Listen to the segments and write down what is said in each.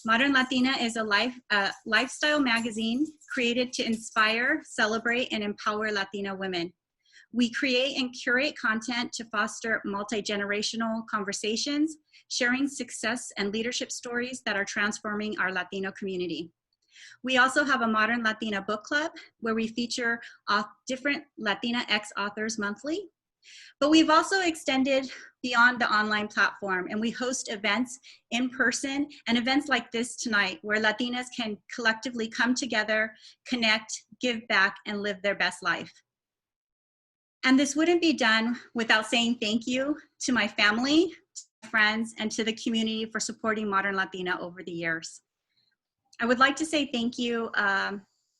Modern Latina is a lifestyle magazine created to inspire, celebrate, and empower Latina women. We create and curate content to foster multi-generational conversations, sharing success and leadership stories that are transforming our Latino community. We also have a Modern Latina book club where we feature different Latina X authors monthly. But we've also extended beyond the online platform, and we host events in person and events like this tonight where Latinas can collectively come together, connect, give back, and live their best life. And this wouldn't be done without saying thank you to my family, to my friends, and to the community for supporting Modern Latina over the years. I would like to say thank you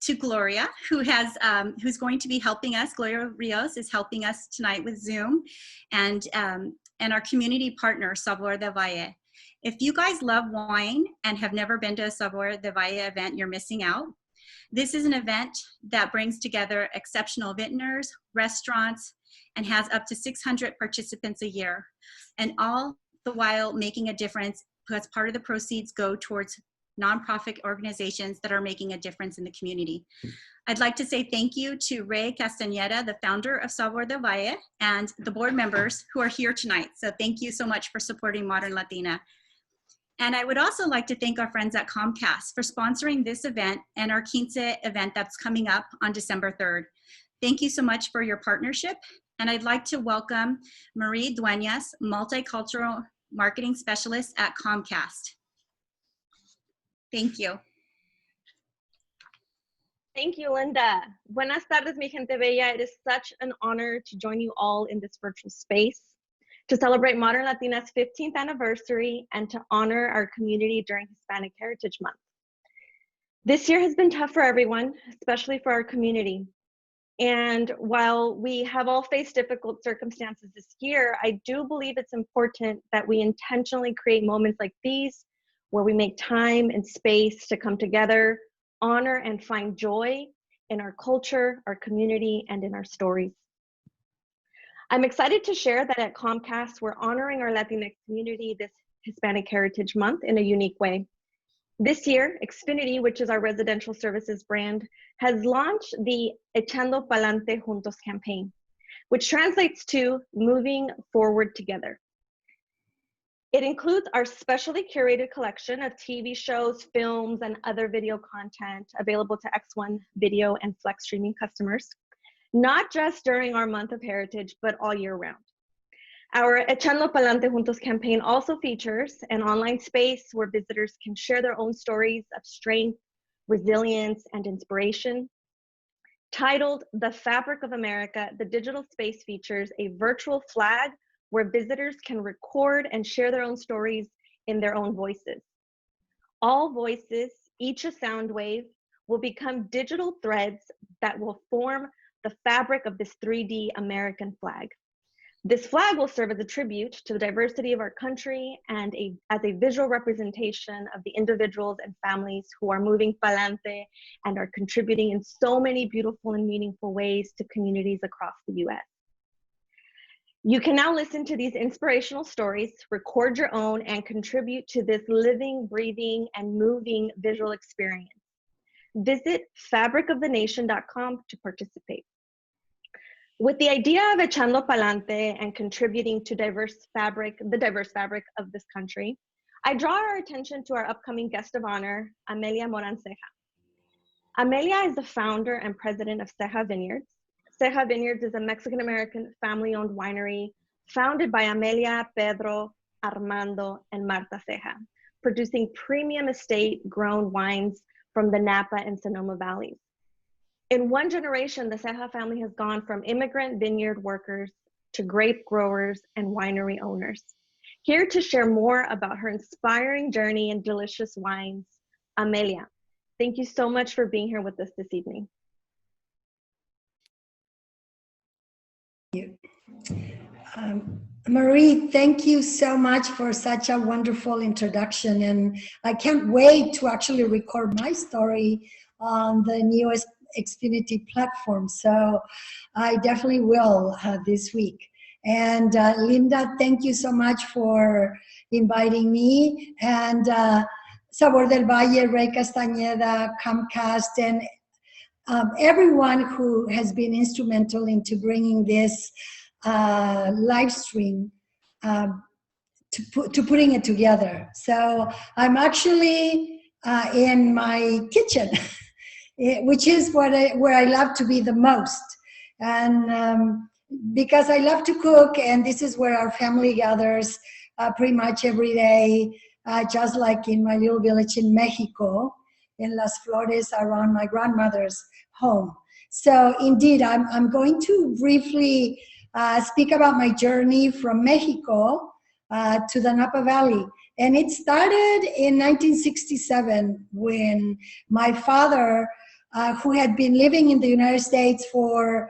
to Gloria, who's going to be helping us. Gloria Rios is helping us tonight with Zoom, and our community partner, Sabor de Valle. If you guys love wine and have never been to a Sabor de Valle event, you're missing out. This is an event that brings together exceptional vintners, restaurants, and has up to 600 participants a year, and all the while making a difference because part of the proceeds go towards nonprofit organizations that are making a difference in the community. I'd like to say thank you to Ray Castañeda, the founder of Sabor de Valle, and the board members who are here tonight. So thank you so much for supporting Modern Latina. And I would also like to thank our friends at Comcast for sponsoring this event and our Quince event that's coming up on December 3rd. Thank you so much for your partnership. And I'd like to welcome Marie Dueñas, Multicultural Marketing Specialist at Comcast. Thank you. Thank you, Linda. Buenas tardes, mi gente bella. It is such an honor to join you all in this virtual space to celebrate Modern Latina's 15th anniversary and to honor our community during Hispanic Heritage Month. This year has been tough for everyone, especially for our community. And while we have all faced difficult circumstances this year, I do believe it's important that we intentionally create moments like these where we make time and space to come together, honor and find joy in our culture, our community, and in our stories. I'm excited to share that at Comcast, we're honoring our Latinx community this Hispanic Heritage Month in a unique way. This year, Xfinity, which is our residential services brand, has launched the Echando Pa'lante Juntos campaign, which translates to moving forward together. It includes our specially curated collection of TV shows, films, and other video content available to X1 Video and Flex streaming customers, not just during our month of heritage, but all year round. Our Echando Pa'lante Juntos campaign also features an online space where visitors can share their own stories of strength, resilience, and inspiration. Titled The Fabric of America, the digital space features a virtual flag where visitors can record and share their own stories in their own voices. All voices, each a sound wave, will become digital threads that will form the fabric of this 3D American flag. This flag will serve as a tribute to the diversity of our country and as a visual representation of the individuals and families who are moving pa'lante and are contributing in so many beautiful and meaningful ways to communities across the US. You can now listen to these inspirational stories, record your own, and contribute to this living, breathing, and moving visual experience. Visit fabricofthenation.com to participate. With the idea of echando pa'lante and contributing to the diverse fabric of this country, I draw our attention to our upcoming guest of honor, Amelia Ceja. Amelia is the founder and president of Ceja Vineyards. Ceja Vineyards is a Mexican-American family-owned winery founded by Amelia, Pedro, Armando, and Marta Ceja, producing premium estate-grown wines from the Napa and Sonoma Valleys. In one generation, the Ceja family has gone from immigrant vineyard workers to grape growers and winery owners. Here to share more about her inspiring journey and delicious wines, Amelia. Thank you so much for being here with us this evening. Marie, thank you so much for such a wonderful introduction, and I can't wait to actually record my story on the newest Xfinity platform, so I definitely will this week. And Linda, thank you so much for inviting me, and Sabor del Valle, Ray Castañeda, Comcast, and everyone who has been instrumental into bringing this live stream to putting it together. So I'm actually in my kitchen, which is where I love to be the most. And because I love to cook, and this is where our family gathers pretty much every day, just like in my little village in Mexico, in Las Flores, around my grandmother's home. So indeed, I'm going to briefly speak about my journey from Mexico to the Napa Valley. And it started in 1967 when my father, who had been living in the United States for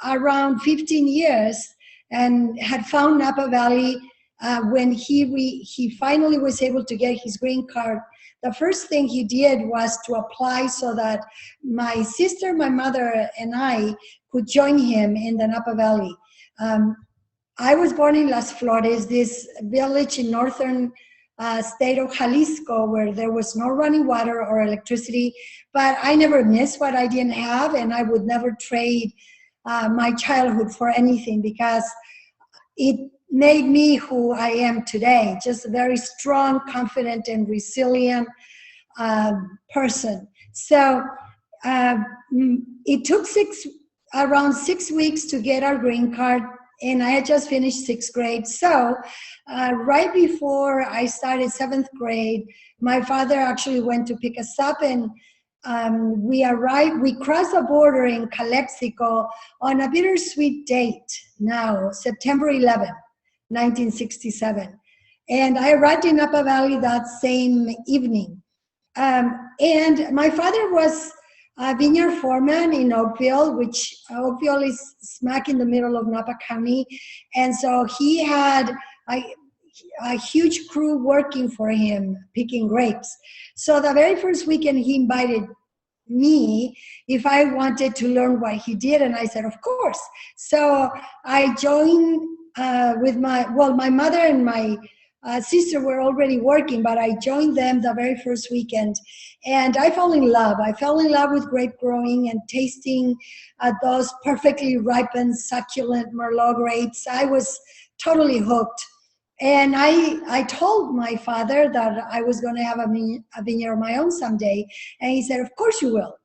around 15 years and had found Napa Valley when he finally was able to get his green card. The first thing he did was to apply so that my sister, my mother, and I could join him in the Napa Valley. I was born in Las Flores, this village in northern state of Jalisco, where there was no running water or electricity, but I never missed what I didn't have, and I would never trade my childhood for anything, because it made me who I am today, just a very strong, confident, and resilient person. So it took around 6 weeks to get our green card, and I had just finished 6th grade. So right before I started 7th grade, my father actually went to pick us up, and we crossed the border in Calexico on a bittersweet date now, September 11, 1967. And I arrived in Napa Valley that same evening. And my father was a vineyard foreman in Oakville, which Oakville is smack in the middle of Napa County. And so he had a huge crew working for him, picking grapes. So the very first weekend he invited me if I wanted to learn what he did, and I said, of course. So I joined with my mother and my sister were already working, but I joined them the very first weekend, and I fell in love. I fell in love with grape growing and tasting those perfectly ripened, succulent Merlot grapes. I was totally hooked. And I told my father that I was going to have a vineyard of my own someday. And he said, of course you will.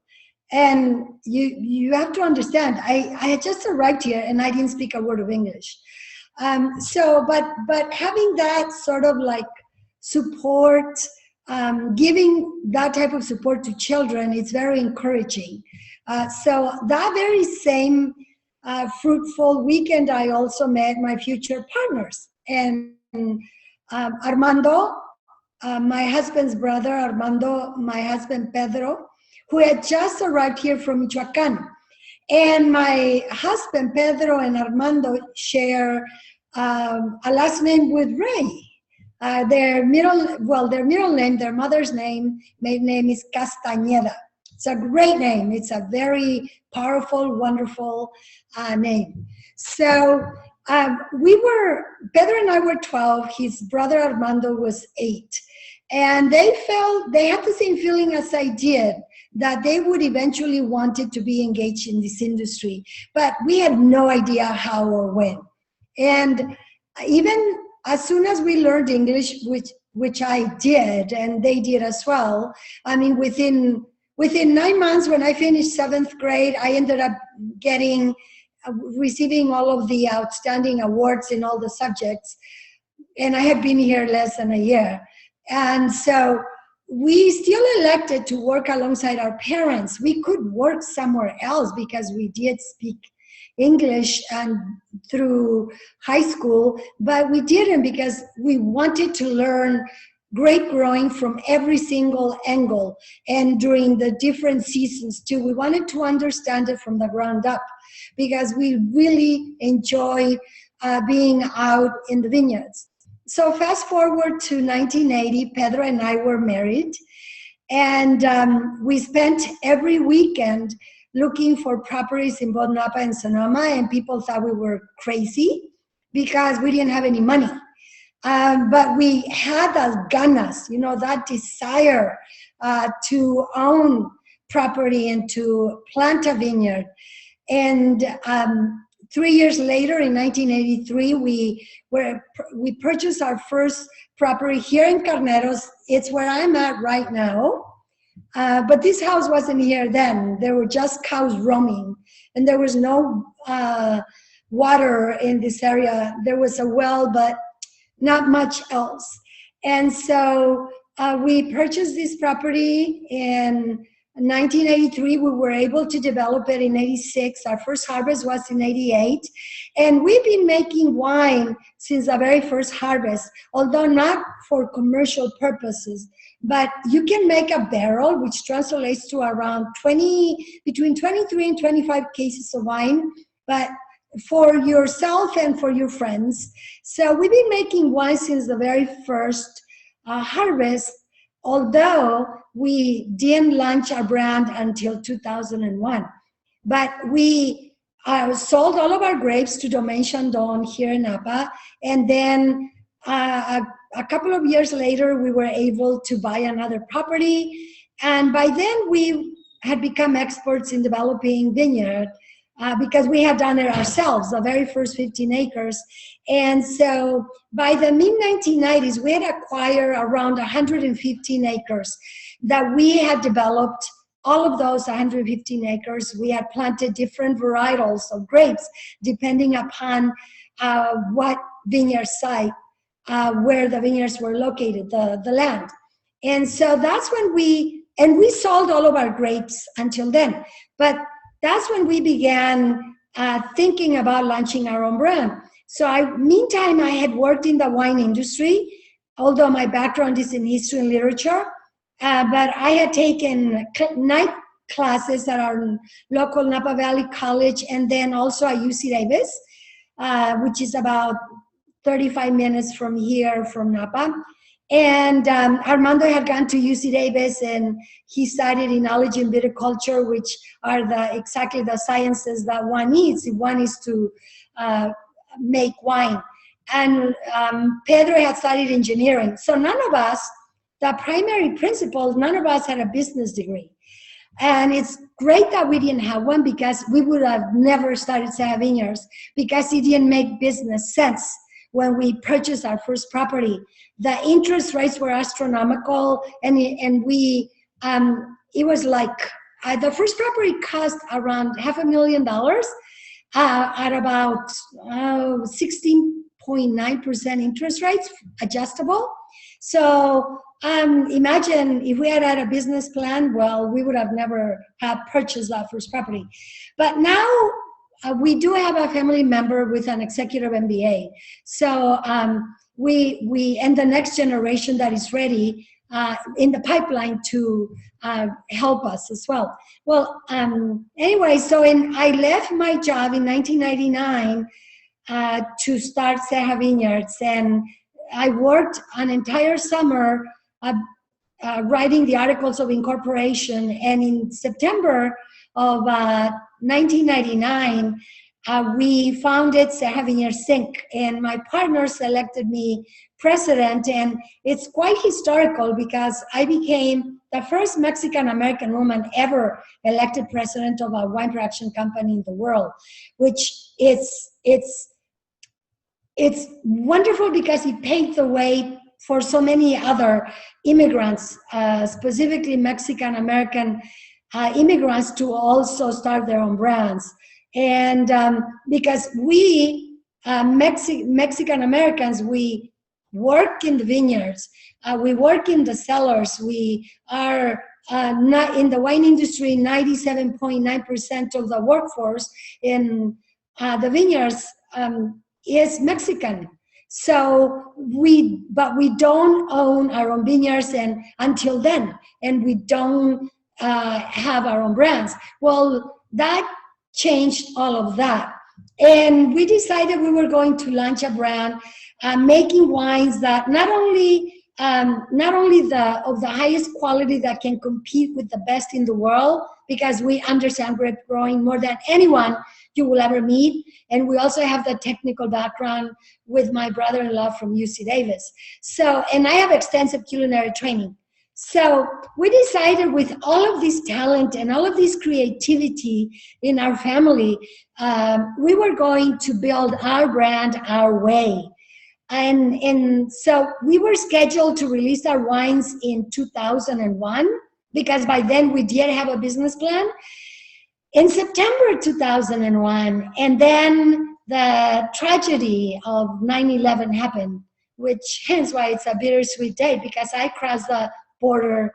And you have to understand, I had just arrived here and I didn't speak a word of English. But having that sort of like support, giving that type of support to children, it's very encouraging. So that very same fruitful weekend, I also met my future partners. And Armando, my husband's brother, Armando, my husband Pedro, who had just arrived here from Michoacan. And my husband Pedro and Armando share a last name with Ray. Their middle name, their mother's maiden name is Castañeda. It's a great name. It's a very powerful, wonderful name. So Pedro and I were 12, his brother Armando was 8. And they had the same feeling as I did, that they would eventually wanted to be engaged in this industry. But we had no idea how or when. And even as soon as we learned English, which I did, and they did as well, I mean, within 9 months, when I finished 7th grade, I ended up receiving all of the outstanding awards in all the subjects. And I had been here less than a year. And so we still elected to work alongside our parents. We could work somewhere else because we did speak English and through high school, but we didn't because we wanted to learn grape growing from every single angle and during the different seasons too. We wanted to understand it from the ground up because we really enjoy being out in the vineyards. So fast forward to 1980, Pedro and I were married, and we spent every weekend looking for properties in both Napa and Sonoma, and people thought we were crazy because we didn't have any money. But we had that ganas, that desire to own property and to plant a vineyard. And 3 years later, in 1983, we purchased our first property here in Carneros. It's where I'm at right now. But this house wasn't here then. There were just cows roaming, and there was no water in this area. There was a well, but not much else. And so we purchased this property in 1983. We were able to develop it in 86. Our first harvest was in 88. And we've been making wine since the very first harvest, although not for commercial purposes. But you can make a barrel, which translates to around between 23 and 25 cases of wine, but for yourself and for your friends. So we've been making wine since the very first harvest, although we didn't launch our brand until 2001. But we sold all of our grapes to Domaine Chandon here in Napa, and then a couple of years later, we were able to buy another property, and by then we had become experts in developing vineyard because we had done it ourselves, the very first 15 acres. And so by the mid-1990s, we had acquired around 115 acres that we had developed. All of those 115 acres, we had planted different varietals of grapes, depending upon what vineyard site, where the vineyards were located, the land. And so that's when we sold all of our grapes until then. But that's when we began thinking about launching our own brand. So meantime, I had worked in the wine industry, although my background is in history and literature. But I had taken night classes at our local Napa Valley College, and then also at UC Davis, which is about 35 minutes from here, from Napa. And Armando had gone to UC Davis, and he studied enology and viticulture, which are exactly the sciences that one needs if one is to make wine. And Pedro had studied engineering. So none of us, the primary principals, none of us had a business degree. And it's great that we didn't have one, because we would have never started Ceja Vineyards, because it didn't make business sense when we purchased our first property. The interest rates were astronomical, and it was like the first property cost around $500,000 at about 16.9% interest rates, adjustable. So imagine if we had had a business plan, well, we would have never have purchased that first property. But now we do have a family member with an executive MBA. So we and the next generation that is ready in the pipeline to help us as well. Well, anyway, so I left my job in 1999 to start Ceja Vineyards, and I worked an entire summer writing the articles of incorporation, and in September of 1999, we founded Ceja Vineyards Inc., and my partner selected me president, and it's quite historical because I became the first Mexican-American woman ever elected president of a wine production company in the world, which it's wonderful because it paved the way for so many other immigrants, specifically Mexican-American immigrants, to also start their own brands. And because we, Mexican-Americans, we work in the vineyards, we work in the cellars, we are not in the wine industry. 97.9% of the workforce in the vineyards is Mexican. So but we don't own our own vineyards, and until then, and we don't have our own brands. Well, that changed all of that. And we decided we were going to launch a brand making wines that not only not only of the highest quality that can compete with the best in the world, because we understand grape growing more than anyone you will ever meet. And we also have the technical background with my brother-in-law from UC Davis. So, and I have extensive culinary training. So we decided, with all of this talent and all of this creativity in our family, we were going to build our brand our way. And so we were scheduled to release our wines in 2001, because by then we did have a business plan, in September 2001. And then the tragedy of 9/11 happened, which hence why it's a bittersweet date, because I crossed the border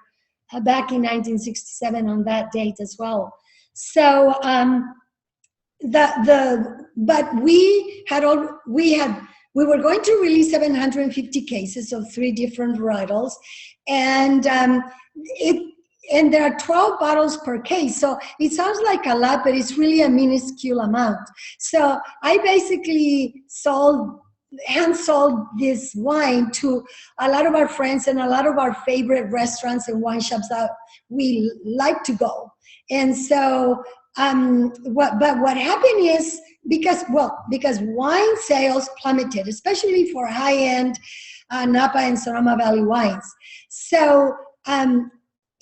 back in 1967 on that date as well. So but we were going to release 750 cases of 3 different varietals, and there are 12 bottles per case. So it sounds like a lot, but it's really a minuscule amount. So I basically hand sold this wine to a lot of our friends and a lot of our favorite restaurants and wine shops that we like to go. And so what happened is, because wine sales plummeted, especially for high-end Napa and Sonoma Valley wines. So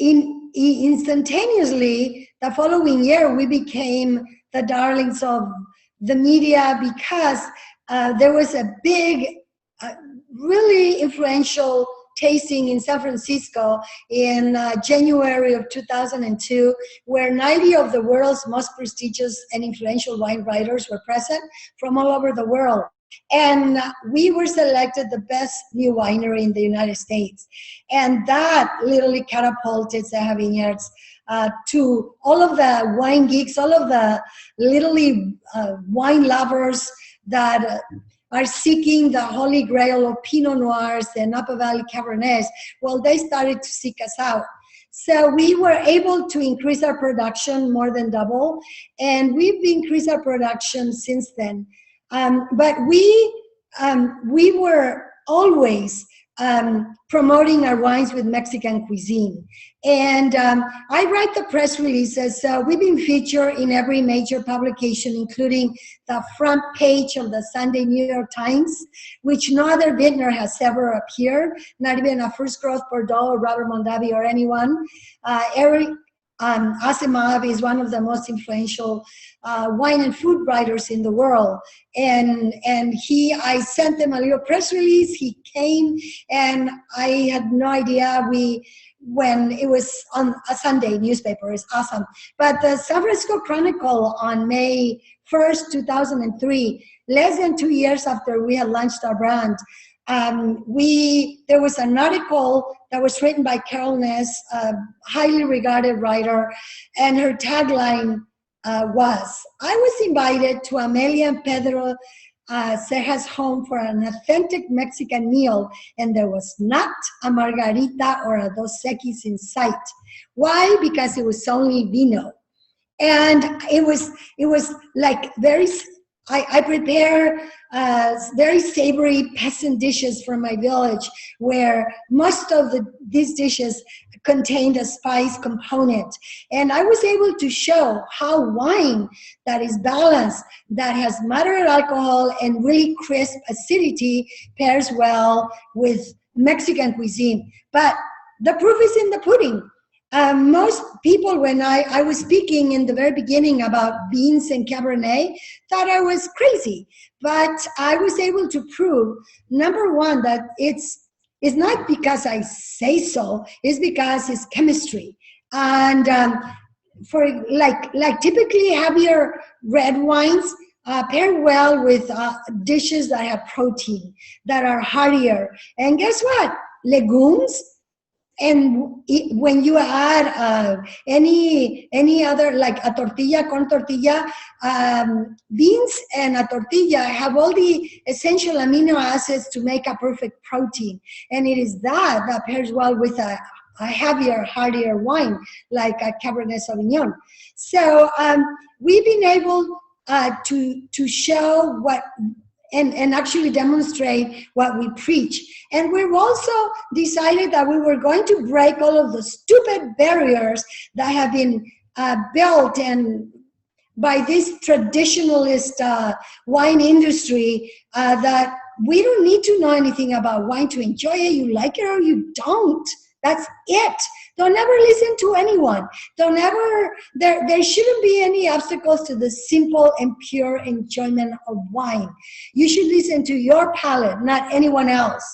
instantaneously, the following year, we became the darlings of the media, because there was a big, really influential tasting in San Francisco in January of 2002, where 90 of the world's most prestigious and influential wine writers were present from all over the world. And we were selected the best new winery in the United States. And that literally catapulted Ceja Vineyards to all of the wine geeks, all of the literally wine lovers that are seeking the holy grail of Pinot Noirs and Napa Valley Cabernets. Well, they started to seek us out. So we were able to increase our production more than double, and we've increased our production since then. But we were always promoting our wines with Mexican cuisine. And I write the press releases. We've been featured in every major publication, including the front page of the Sunday New York Times, which no other vintner has ever appeared, not even a First Growth Bordeaux or Robert Mondavi or anyone. Eric Asimov is one of the most influential wine and food writers in the world. And I sent them a little press release. He came, and I had no idea when it was on a Sunday newspaper. It's awesome. But the San Francisco Chronicle on May 1st, 2003, less than 2 years after we had launched our brand, there was an article that was written by Carol Ness, a highly regarded writer, and her tagline was, "I was invited to Amelia and Pedro Ceja's home for an authentic Mexican meal, and there was not a margarita or a Dos Equis in sight." Why? Because it was only Vino. And it was like I prepare very savory peasant dishes from my village, where most of these dishes contained a spice component. And I was able to show how wine that is balanced, that has moderate alcohol and really crisp acidity, pairs well with Mexican cuisine. But the proof is in the pudding. Most people, when I was speaking in the very beginning about beans and Cabernet, thought I was crazy. But I was able to prove, number one, that it's not because I say so, it's because it's chemistry. And for like typically heavier red wines pair well with dishes that have protein, that are heartier. And guess what? Legumes. And when you add any other, like a tortilla, corn tortilla, beans and a tortilla have all the essential amino acids to make a perfect protein. And it is that pairs well with a heavier, heartier wine, like a Cabernet Sauvignon. So we've been able to show what and actually demonstrate what we preach. And we've also decided that we were going to break all of the stupid barriers that have been built and by this traditionalist wine industry that we don't need to know anything about wine to enjoy it. You like it or you don't. That's it. Don't ever listen to anyone. There shouldn't be any obstacles to the simple and pure enjoyment of wine. You should listen to your palate, not anyone else.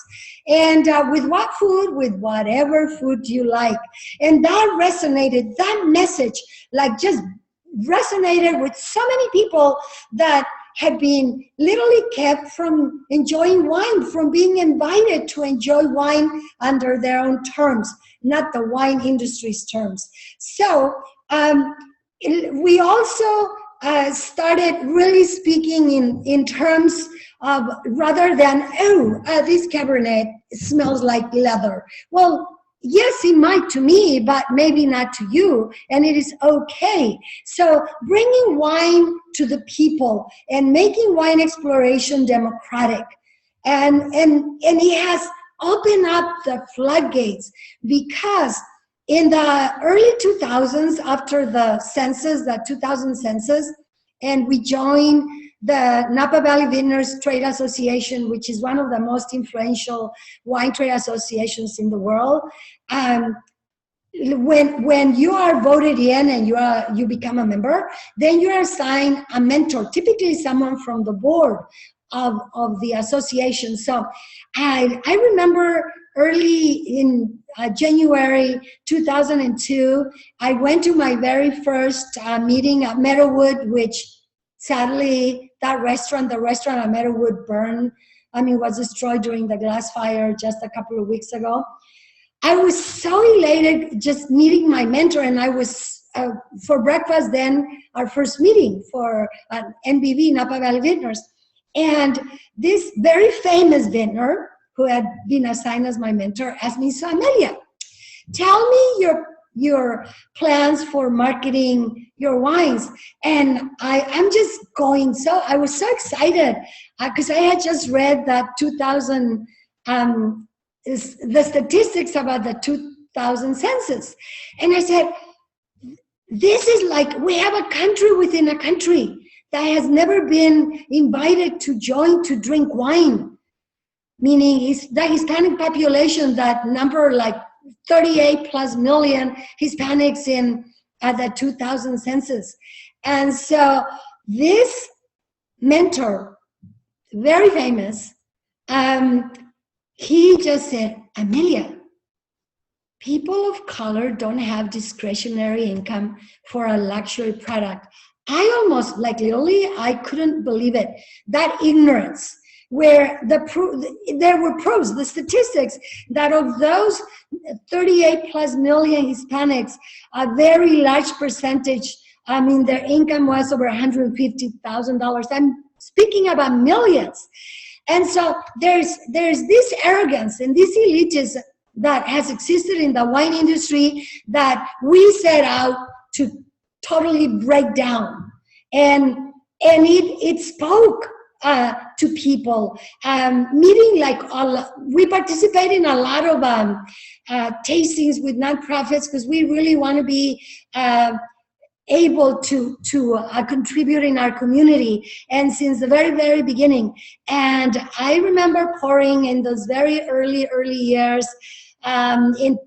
And with what food? With whatever food you like. And that resonated, that message, like just resonated with so many people that had been literally kept from enjoying wine, from being invited to enjoy wine under their own terms, not the wine industry's terms. So we also started really speaking in terms of, rather than, this Cabernet smells like leather. Well, yes, it might to me, but maybe not to you, and it is okay. So bringing wine to the people and making wine exploration democratic, and it has opened up the floodgates, because in the early 2000s, after the census, the 2000 census, and we joined the Napa Valley Vineyards Trade Association, which is one of the most influential wine trade associations in the world. When you are voted in and you become a member, then you are assigned a mentor, typically someone from the board of the association. So I remember early in January 2002, I went to my very first meeting at Meadowwood, which sadly, the restaurant at Meadowwood was destroyed during the glass fire just a couple of weeks ago. I was so elated just meeting my mentor, and I was, for breakfast then, our first meeting for NBV, Napa Valley Vineyards. And this very famous vintner, who had been assigned as my mentor, asked me, so Amelia, tell me your plans for marketing your wines. And I'm just going, I was so excited because I had just read that 2000, the statistics about the 2000 census. And I said, this is like, we have a country within a country that has never been invited to join to drink wine. Meaning the Hispanic population, that number like 38 plus million Hispanics in the 2000 census. And so this mentor, very famous, he just said, Amelia, people of color don't have discretionary income for a luxury product. I almost, like literally, I couldn't believe it. That ignorance, where there were proofs, the statistics, that of those 38 plus million Hispanics, a very large percentage, their income was over $150,000. I'm speaking about millions. And so there's this arrogance and this elitism that has existed in the wine industry that we set out to totally break down. And it spoke to people, meeting we participate in a lot of tastings with nonprofits because we really want to be able to contribute in our community, and since the very, very beginning. And I remember pouring in those very early years, in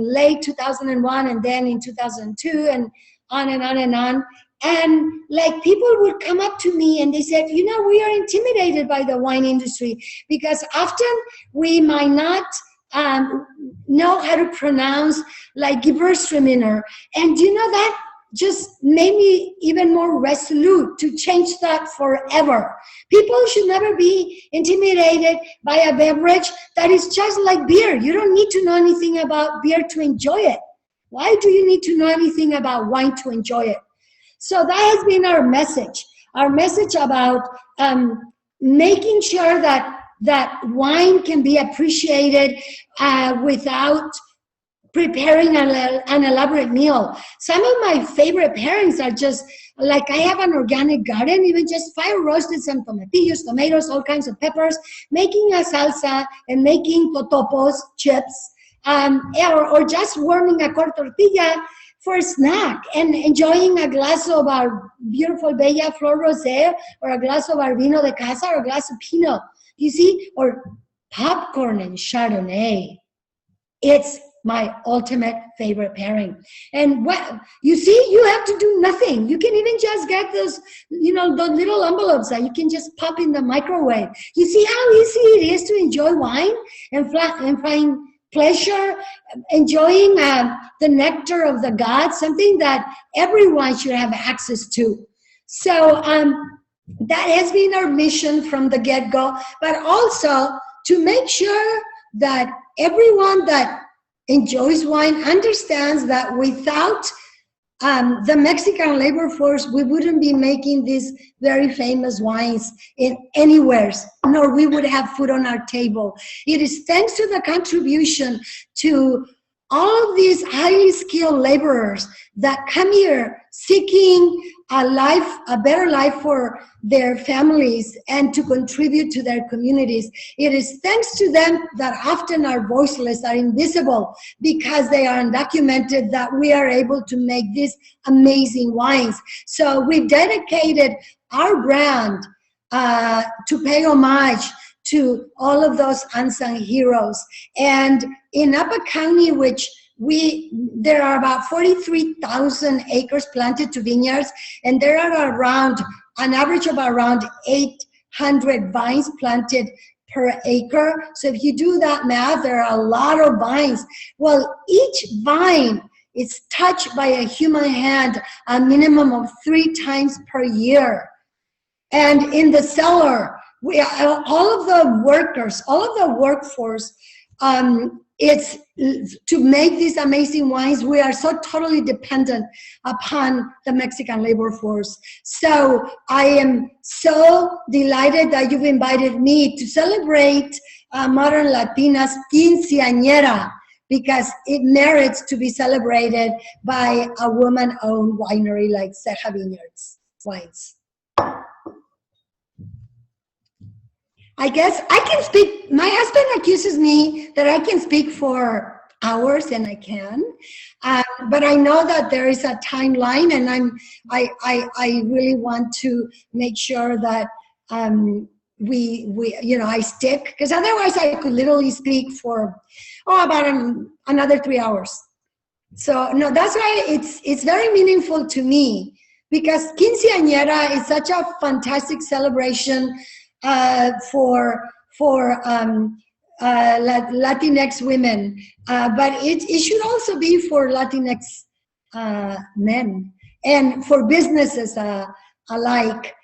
late 2001 and then in 2002 and on and on and on. And people would come up to me and they said, we are intimidated by the wine industry because often we might not know how to pronounce Gewürztraminer. And that just made me even more resolute to change that forever. People should never be intimidated by a beverage that is just like beer. You don't need to know anything about beer to enjoy it. Why do you need to know anything about wine to enjoy it? So that has been our message about making sure that wine can be appreciated without preparing an elaborate meal. Some of my favorite pairings are just like, I have an organic garden, even just fire roasted some tomatillos, tomatoes, all kinds of peppers, making a salsa and making totopos, chips, or just warming a corn tortilla for a snack and enjoying a glass of our beautiful Bella Flor Rosé, or a glass of our Vino de Casa, or a glass of Pinot, you see, or popcorn and Chardonnay. It's my ultimate favorite pairing. And what you see, you have to do nothing. You can even just get those, those little envelopes that you can just pop in the microwave. You see how easy it is to enjoy wine and find pleasure, enjoying the nectar of the gods, something that everyone should have access to. So that has been our mission from the get-go, but also to make sure that everyone that enjoys wine understands that without the Mexican labor force, we wouldn't be making these very famous wines in anywhere, nor we would have food on our table. It is thanks to the contribution to all of these highly skilled laborers that come here seeking a better life for their families and to contribute to their communities. It is thanks to them that often are voiceless, are invisible, because they are undocumented, that we are able to make these amazing wines. So we dedicated our brand to pay homage to all of those unsung heroes. And in Napa County, which there are about 43,000 acres planted to vineyards, and there are an average of around 800 vines planted per acre. So if you do that math, there are a lot of vines. Well, each vine is touched by a human hand a minimum of 3 times per year. And in the cellar, all of the workers, all of the workforce, it's to make these amazing wines. We are so totally dependent upon the Mexican labor force. So I am so delighted that you've invited me to celebrate Modern Latina's quinceañera, because it merits to be celebrated by a woman-owned winery like Ceja Vineyards Wines. I guess I can speak. My husband accuses me that I can speak for hours, and I can, but I know that there is a timeline, and I really want to make sure that I stick, because otherwise I could literally speak for about another 3 hours. So no, that's why it's very meaningful to me, because quinceañera is such a fantastic celebration for Latinx women, but it should also be for Latinx men and for businesses alike,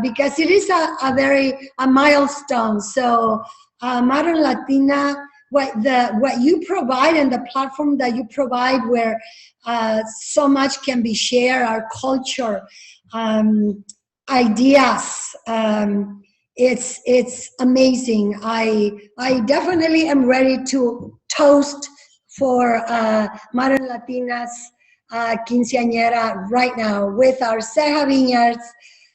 because it is a milestone. So Modern Latina, what you provide and the platform that you provide, where so much can be shared, our culture, ideas. It's amazing. I definitely am ready to toast for Modern Latina's quinceañera right now with our Ceja Vineyards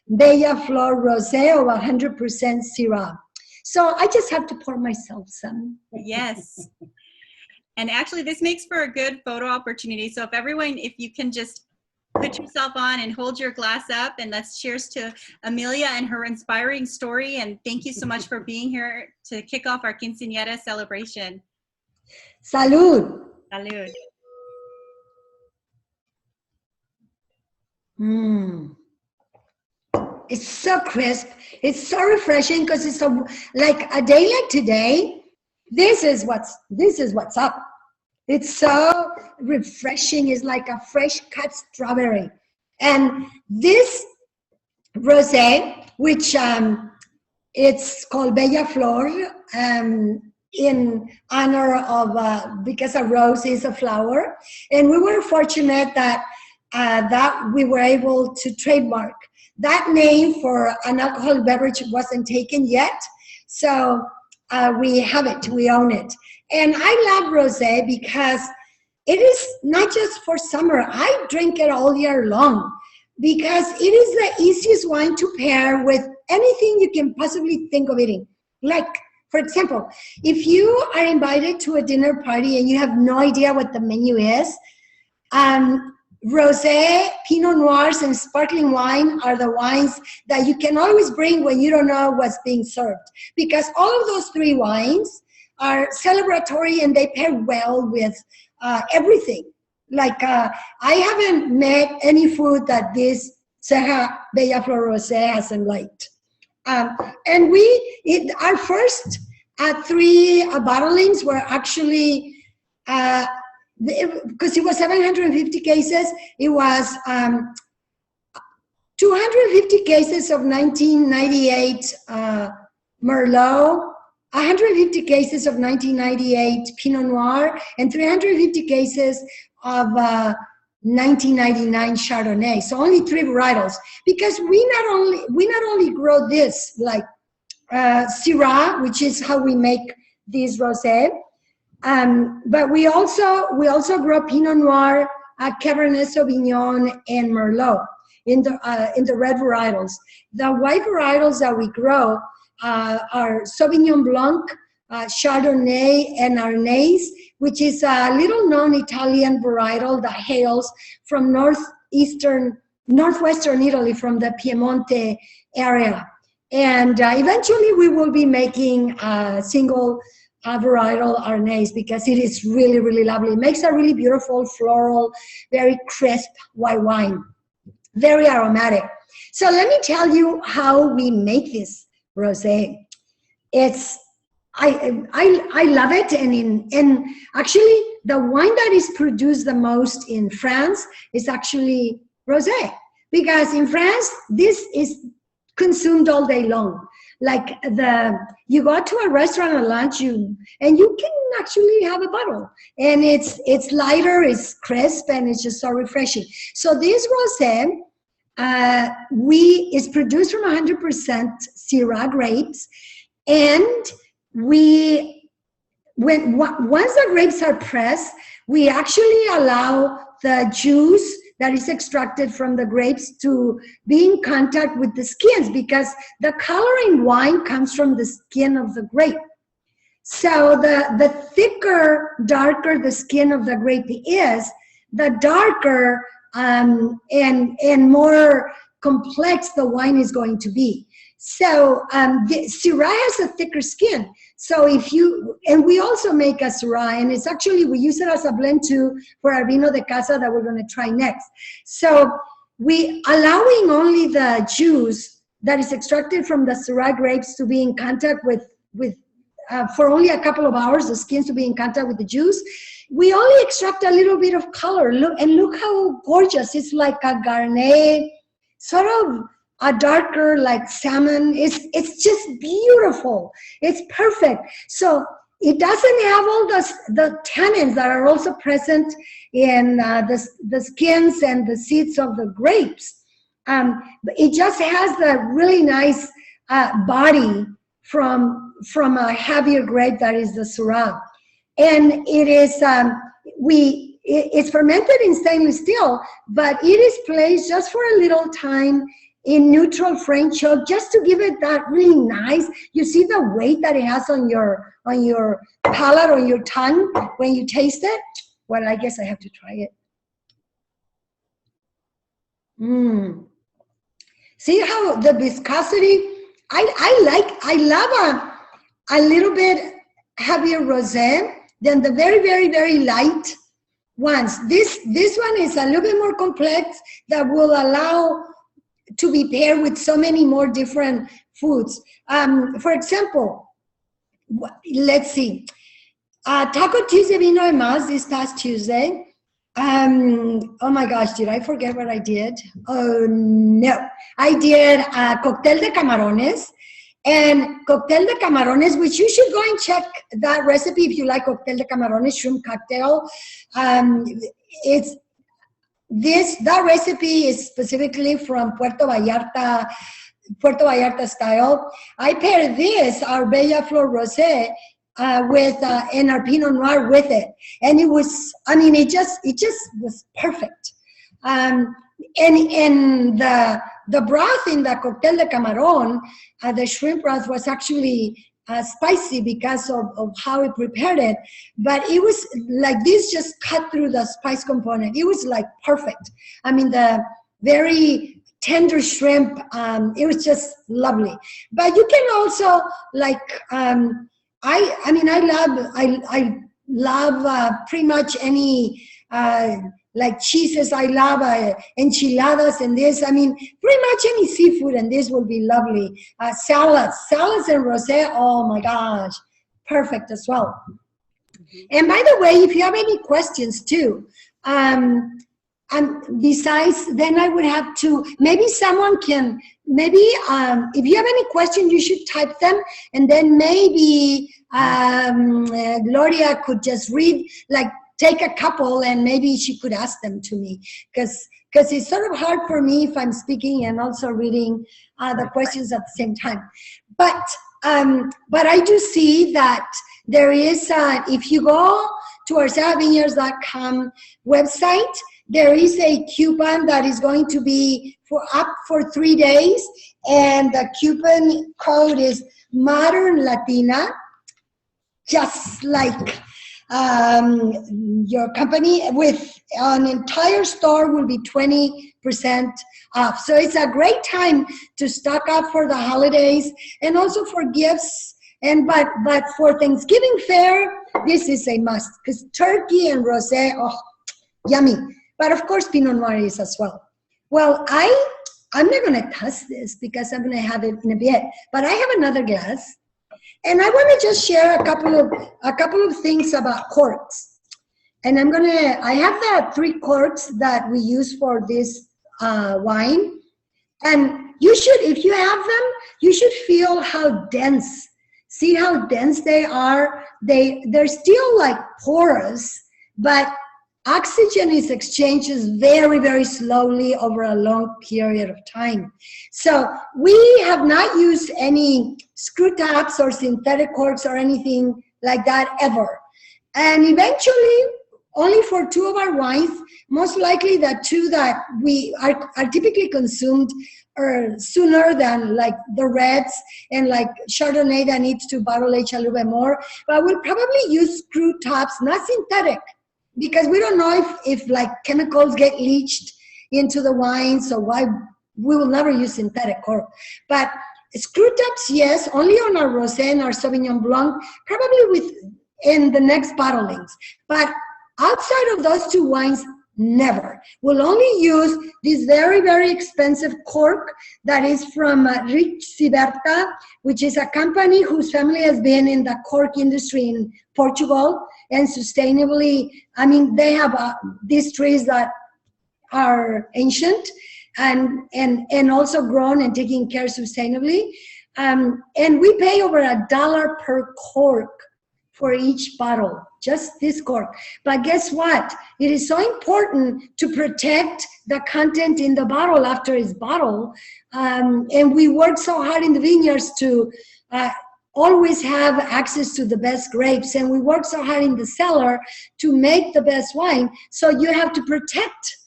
Bella Flor Rosé of 100% Syrah. So I just have to pour myself some. Yes. And actually, this makes for a good photo opportunity. So if you can just put yourself on and hold your glass up, and let's cheers to Amelia and her inspiring story. And thank you so much for being here to kick off our quinceañera celebration. Salud. Salud. It's so crisp. It's so refreshing, because it's like a day like today. This is what's up. It's so refreshing. It's like a fresh cut strawberry. And this rosé, which it's called Bella Flor, in honor of, because a rose is a flower. And we were fortunate that we were able to trademark that name for an alcoholic beverage. Wasn't taken yet. So we have it, we own it. And I love rosé because it is not just for summer. I drink it all year long because it is the easiest wine to pair with anything you can possibly think of eating. Like, for example, if you are invited to a dinner party and you have no idea what the menu is, rosé, Pinot Noirs, and sparkling wine are the wines that you can always bring when you don't know what's being served. Because all of those three wines are celebratory and they pair well with everything. Like, I haven't met any food that this Ceja Bella Flor Rosé hasn't liked. And our first three bottlings were actually, because it was 750 cases, it was 250 cases of 1998 Merlot, 150 cases of 1998 Pinot Noir, and 350 cases of 1999 Chardonnay. So only three varietals, because we not only grow this like Syrah, which is how we make this rosé, but we also grow Pinot Noir, Cabernet Sauvignon, and Merlot in the red varietals. The white varietals that we grow are Sauvignon Blanc, Chardonnay, and Arnaz, which is a little-known Italian varietal that hails from northwestern Italy, from the Piemonte area. And eventually we will be making a single varietal Arnaz because it is really, really lovely. It makes a really beautiful, floral, very crisp white wine, very aromatic. So let me tell you how we make this rosé. I love it, and actually the wine that is produced the most in France is actually rosé, because in France this is consumed all day long. Like you go to a restaurant at lunch, and you can actually have a bottle, and it's lighter, it's crisp, and it's just so refreshing. So this rosé is produced from 100% Syrah grapes, and once the grapes are pressed, we actually allow the juice that is extracted from the grapes to be in contact with the skins, because the color in wine comes from the skin of the grape. So the thicker, darker the skin of the grape is, the darker and more complex the wine is going to be. So the Syrah has a thicker skin. So and we also make a Syrah, and it's actually, we use it as a blend too for our Vino de Casa that we're going to try next. So we allowing only the juice that is extracted from the Syrah grapes to be in contact with for only a couple of hours, the skins to be in contact with the juice. We only extract a little bit of color. Look how gorgeous. It's like a Garnet, sort of a darker, like salmon. It's just beautiful. It's perfect. So it doesn't have all the tannins that are also present in the skins and the seeds of the grapes. It just has the really nice body from a heavier grape that is the Syrah. And it is it's fermented in stainless steel, but it is placed just for a little time in neutral French oak, just to give it that really nice. You see the weight that it has on your palate or your tongue when you taste it. Well, I guess I have to try it. See how the viscosity? I love a little bit heavier rosé than the very, very, very light ones. This one is a little bit more complex, that will allow to be paired with so many more different foods. For example, let's see. Taco Tuesday Vino de Más this past Tuesday. Oh my gosh, did I forget what I did? Oh no. I did a cóctel de camarones. And cóctel de camarones, which you should go and check that recipe if you like cóctel de camarones, shrimp cocktail. That recipe is specifically from Puerto Vallarta style. I pair this, our Bella Flor Rosé, and our Pinot Noir with it. And it was, I mean, it just was perfect. And the broth in the cocktail de camarón, the shrimp broth was actually spicy because of how we prepared it, but it was like this, just cut through the spice component. It was like perfect. I mean, the very tender shrimp, it was just lovely. But you can also like, I love pretty much any like cheeses. I love enchiladas and this. I mean, pretty much any seafood, and this will be lovely. Salads and rosé. Oh my gosh, perfect as well. And by the way, if you have any questions too, and besides, then I would have to, maybe someone can, if you have any questions, you should type them, and then maybe Gloria could just read, like take a couple, and maybe she could ask them to me, because it's sort of hard for me if I'm speaking and also reading the questions at the same time. But I do see that there is, if you go to our cejavineyards.com website, there is a coupon that is going to be up for 3 days, and the coupon code is Modern Latina, just like your company, with an entire store will be 20% off. So it's a great time to stock up for the holidays and also for gifts. And but for Thanksgiving fare, this is a must, because turkey and rosé, oh, yummy. But of course, Pinot Noir is as well. Well, I'm not going to test this because I'm going to have it in a bit, but I have another glass, and I want to just share a couple of things about corks. And I have the 3 corks that we use for this wine, and you should, if you have them, you should feel how dense. See how dense they are. They're still like porous, but oxygen is exchanged very, very slowly over a long period of time. So we have not used any screw tops or synthetic corks or anything like that ever. And eventually, only for 2 of our wines, most likely the 2 that we are typically consumed or sooner than like the reds and like Chardonnay that needs to bottle age a little bit more. But we'll probably use screw tops, not synthetic, because we don't know if like chemicals get leached into the wine, so we will never use synthetic cork. But screw tops, yes, only on our rosé and our Sauvignon Blanc, probably in the next bottlings. But outside of those 2 wines, never. We'll only use this very, very expensive cork that is from Rich Ciberta, which is a company whose family has been in the cork industry in Portugal, and sustainably, I mean, they have these trees that are ancient and also grown and taken care sustainably. And we pay over $1 per cork for each bottle, just this cork. But guess what? It is so important to protect the content in the bottle after it's bottled. And we work so hard in the vineyards to always have access to the best grapes. And we work so hard in the cellar to make the best wine. So you have to protect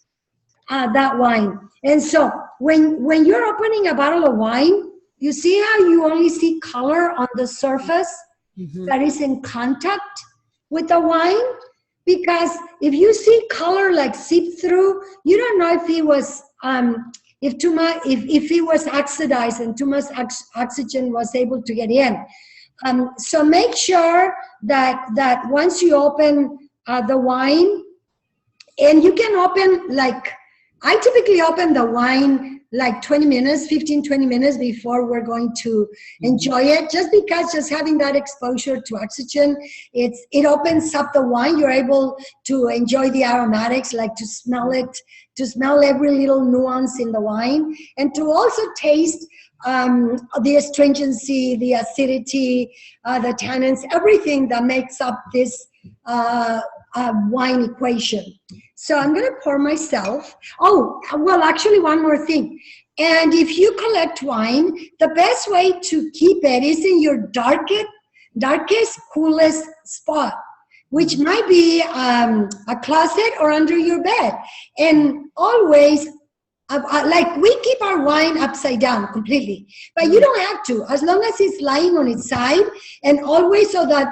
that wine. And so when you're opening a bottle of wine, you see how you only see color on the surface that is in contact with the wine? Because if you see color like seep through, you don't know if it was if it was oxidized and too much oxygen was able to get in. So make sure that once you open the wine, and you can open, like, I typically open the wine like 20 minutes before we're going to enjoy it, just because just having that exposure to oxygen, it opens up the wine. You're able to enjoy the aromatics, like to smell it, to smell every little nuance in the wine, and to also taste the astringency, the acidity, the tannins, everything that makes up this wine equation. So I'm going to pour myself. Oh, well, actually, one more thing. And if you collect wine, the best way to keep it is in your darkest, coolest spot, which might be a closet or under your bed. And always, like we keep our wine upside down completely, but you don't have to, as long as it's lying on its side, and always so that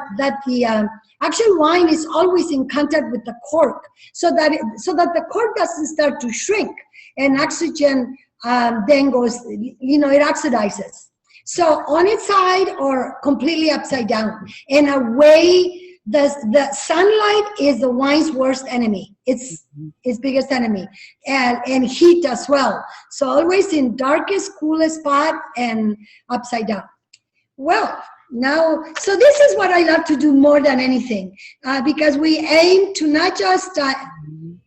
the actual wine is always in contact with the cork, so that the cork doesn't start to shrink, and oxygen then goes, it oxidizes. So on its side or completely upside down, and away. The sunlight is the wine's worst enemy. It's its biggest enemy, and heat as well. So always in darkest, coolest spot and upside down. Well, now, so this is what I love to do more than anything, because we aim to not just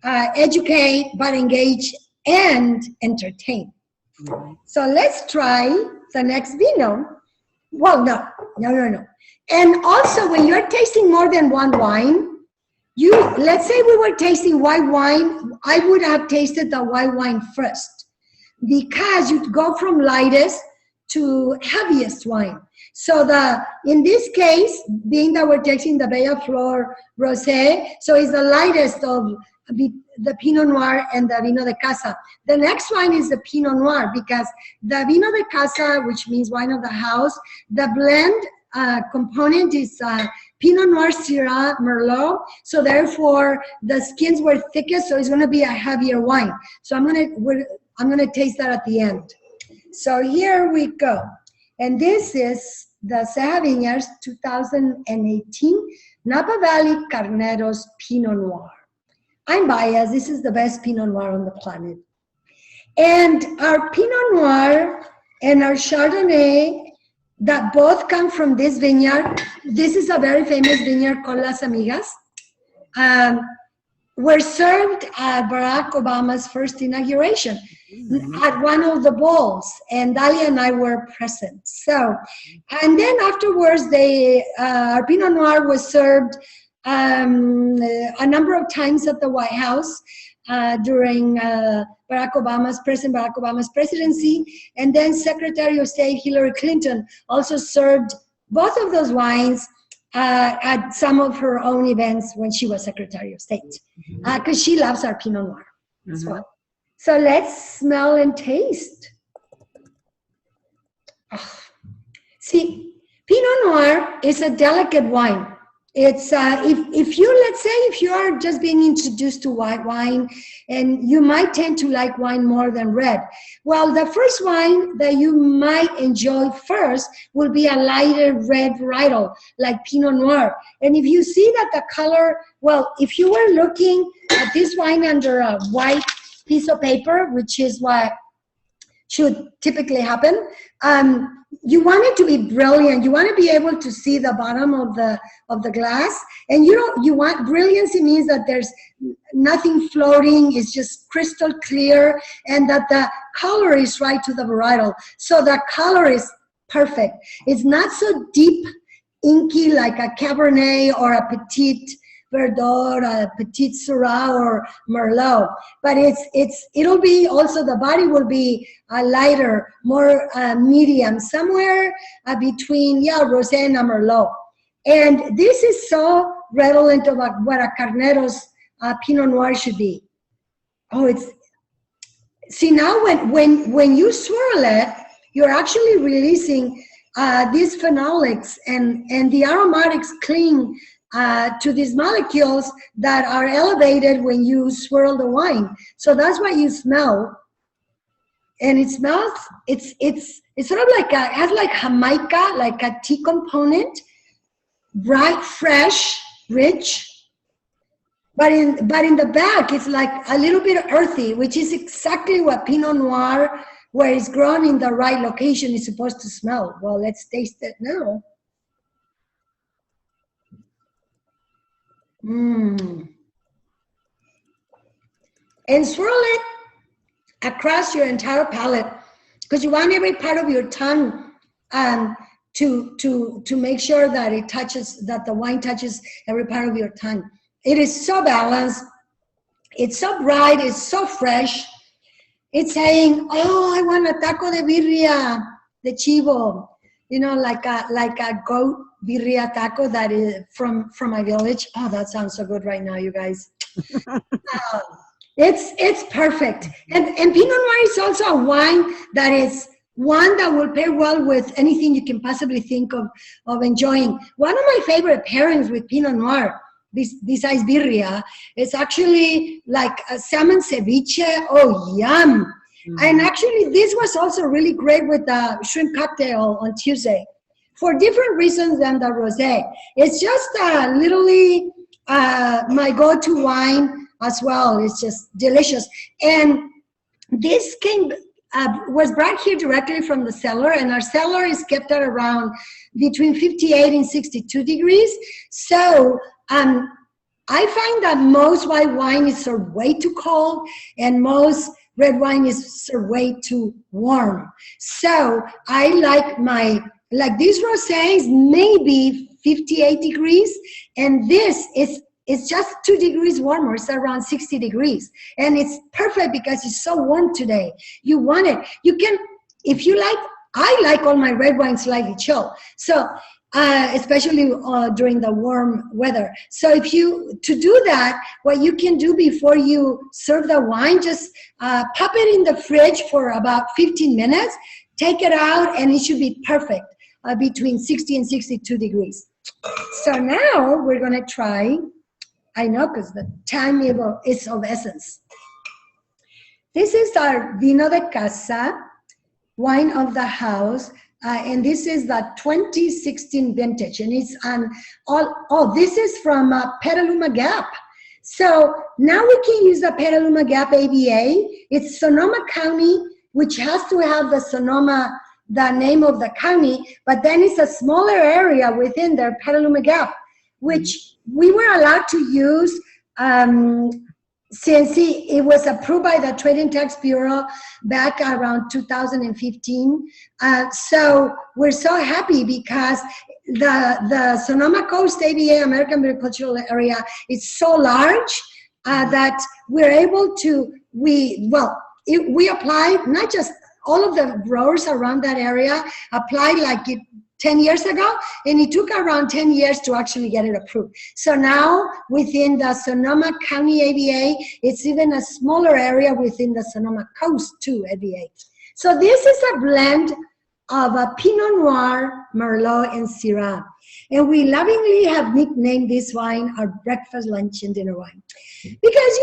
educate, but engage and entertain. So let's try the next Vino. Well, no. And also, when you're tasting more than one wine, let's say we were tasting white wine, I would have tasted the white wine first, because you go from lightest to heaviest wine. So in this case, being that we're tasting the Bella Flor Rosé, so it's the lightest of the Pinot Noir and the Vino de Casa. The next wine is the Pinot Noir, because the Vino de Casa, which means wine of the house, the blend component is Pinot Noir, Syrah, Merlot. So therefore, the skins were thickest, so it's going to be a heavier wine. So I'm going to taste that at the end. So here we go, and this is the Ceja Vineyards 2018 Napa Valley Carneros Pinot Noir. I'm biased. This is the best Pinot Noir on the planet. And our Pinot Noir and our Chardonnay, that both come from this vineyard. This is a very famous vineyard called Las Amigas. Were served at Barack Obama's first inauguration at one of the balls, and Dalia and I were present. So, and then afterwards, our Pinot Noir was served a number of times at the White House during President Barack Obama's presidency, and then Secretary of State Hillary Clinton also served both of those wines at some of her own events when she was Secretary of State, because she loves our Pinot Noir as well. So let's smell and taste. Oh. See, Pinot Noir is a delicate wine. It's if you are just being introduced to white wine, and you might tend to like wine more than red. Well, the first wine that you might enjoy first will be a lighter red varietal like Pinot Noir. And if you see that the color, well, if you were looking at this wine under a white piece of paper, which is what should typically happen, you want it to be brilliant. You want to be able to see the bottom of the glass, and you want brilliancy means that there's nothing floating. It's just crystal clear, and that the color is right to the varietal. So the color is perfect. It's not so deep, inky like a Cabernet or a Petit Verdot, a Petit Syrah or Merlot, but it'll be also, the body will be lighter, more medium, somewhere between Rosé and a Merlot. And this is so redolent of what a Carneros Pinot Noir should be. Oh, see now when you swirl it, you're actually releasing these phenolics, and the aromatics cling to these molecules that are elevated when you swirl the wine. So that's what you smell. And it smells, it's sort of like it has like Jamaica, like a tea component, bright, fresh, rich. But in the back, it's like a little bit earthy, which is exactly what Pinot Noir, where it's grown in the right location, is supposed to smell. Well, let's taste it now. And swirl it across your entire palate, because you want every part of your tongue to make sure that that the wine touches every part of your tongue. It is so balanced. It's so bright. It's so fresh. It's saying, "Oh, I want a taco de birria, de chivo," like a goat birria taco that is from my village. Oh, that sounds so good right now, you guys. It's perfect. And Pinot Noir is also a wine that is one that will pair well with anything you can possibly think of enjoying. One of my favorite pairings with Pinot Noir, besides birria, is actually like a salmon ceviche. Oh, yum. And actually, this was also really great with the shrimp cocktail on Tuesday for different reasons than the rosé. It's just literally my go-to wine as well. It's just delicious. And this was brought here directly from the cellar, and our cellar is kept at around between 58 and 62 degrees. So I find that most white wine is served way too cold, and most red wine is served way too warm. So I like these rosés maybe 58 degrees, and this it's just 2 degrees warmer. It's around 60 degrees, and it's perfect because it's so warm today. You want it. You can, if you like. I like all my red wines slightly chill. So. Especially during the warm weather. So to do that, what you can do before you serve the wine, just pop it in the fridge for about 15 minutes, take it out, and it should be perfect between 60 and 62 degrees. So now we're gonna try, I know because the time is of essence. This is our Vino de Casa, wine of the house. And this is the 2016 vintage, and it's on this is from Petaluma Gap. So now we can use the Petaluma Gap AVA. It's Sonoma County, which has to have the name of the county, but then it's a smaller area within their Petaluma Gap, which we were allowed to use since it was approved by the Trade and Tax Bureau back around 2015. So we're so happy because the Sonoma Coast AVA, American Agricultural Area, is so large that we're able to, we applied, not just all of the growers around that area applied like it 10 years ago, and it took around 10 years to actually get it approved. So now within the Sonoma County AVA, it's even a smaller area within the Sonoma Coast too AVA. So this is a blend of a Pinot Noir, Merlot, and Syrah. And we lovingly have nicknamed this wine our breakfast, lunch, and dinner wine. Because,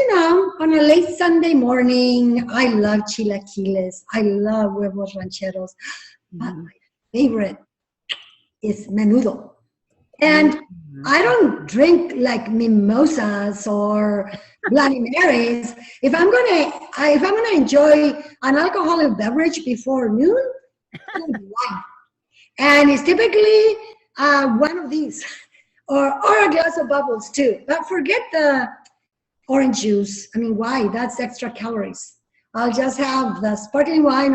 on a late Sunday morning, I love chilaquiles. I love huevos rancheros. But my favorite is menudo. And I don't drink like mimosas or Bloody Marys. If I'm gonna enjoy an alcoholic beverage before noon, wine. And it's typically one of these, or a glass of bubbles too. But forget the orange juice. I mean, why? That's extra calories. I'll just have the sparkling wine,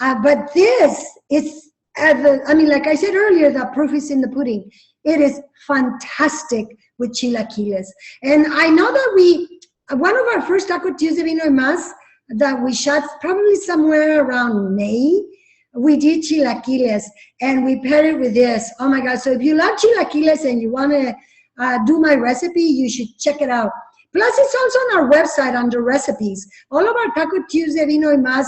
but this is. Like I said earlier, the proof is in the pudding. It is fantastic with chilaquiles. And I know that one of our first Taco Tuesday Vino y Más that we shot probably somewhere around May, we did chilaquiles and we paired it with this. Oh my God. So if you love chilaquiles and you want to do my recipe, you should check it out. Plus it's also on our website under recipes. All of our Taco Tuesday Vino y Más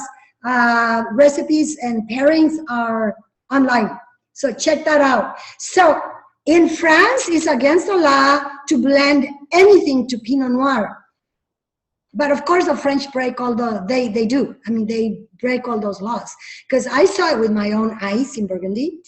recipes and pairings are online. So check that out. So in France, it's against the law to blend anything to Pinot Noir. But of course, the French break all they do. I mean, they break all those laws. Because I saw it with my own eyes in Burgundy.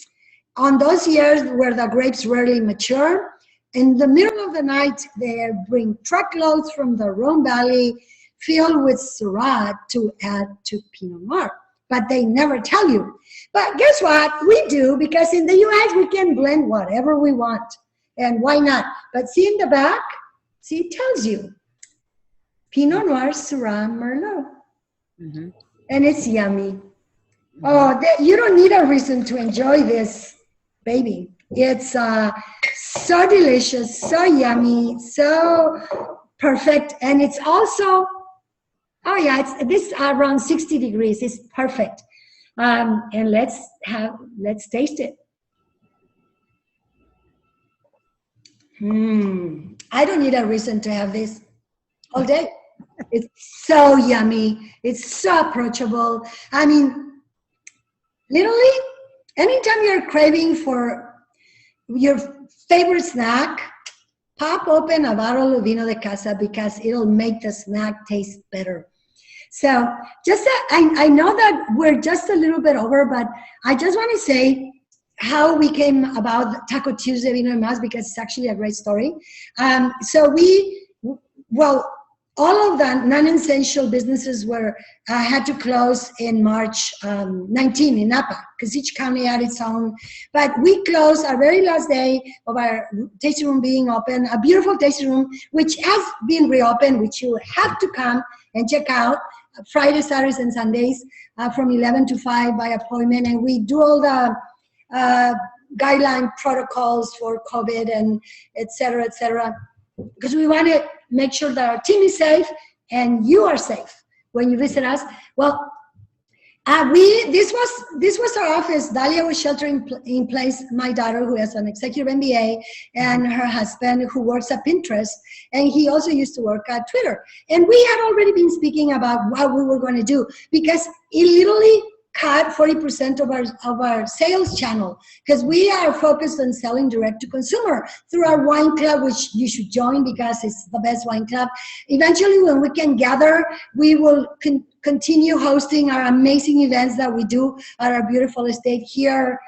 On those years where the grapes rarely mature, in the middle of the night, they bring truckloads from the Rhone Valley filled with Syrah to add to Pinot Noir. But they never tell you. But guess what? We do, because in the US, we can blend whatever we want. And why not? But see in the back, it tells you. Pinot Noir, Syrah, Merlot. Mm-hmm. And it's yummy. Mm-hmm. Oh, you don't need a reason to enjoy this, baby. It's so delicious, so yummy, so perfect. And it's also, this around 60 degrees. It's perfect. And let's taste it. I don't need a reason to have this all day. It's so yummy. It's so approachable. I mean, literally, anytime you're craving for your favorite snack, pop open a bottle of Vino de Casa because it'll make the snack taste better. So I know that we're just a little bit over, but I just want to say how we came about Taco Tuesday Vino y Más, because it's actually a great story. All of the non-essential businesses had to close in March 19 in Napa, because each county had its own. But we closed our very last day of our tasting room being open, a beautiful tasting room, which has been reopened, which you have to come and check out Fridays, Saturdays, and Sundays from 11 to 5 by appointment. And we do all the guideline protocols for COVID and et cetera, because we want to make sure that our team is safe and you are safe when you visit us. Well, this was our office. Dalia was sheltering in place my daughter, who has an executive MBA, and her husband, who works at Pinterest, and he also used to work at Twitter. And we had already been speaking about what we were going to do, because it literally cut 40% of our sales channel, because we are focused on selling direct to consumer through our wine club, which you should join because it's the best wine club. Eventually, when we can gather, we will continue hosting our amazing events that we do at our beautiful estate here,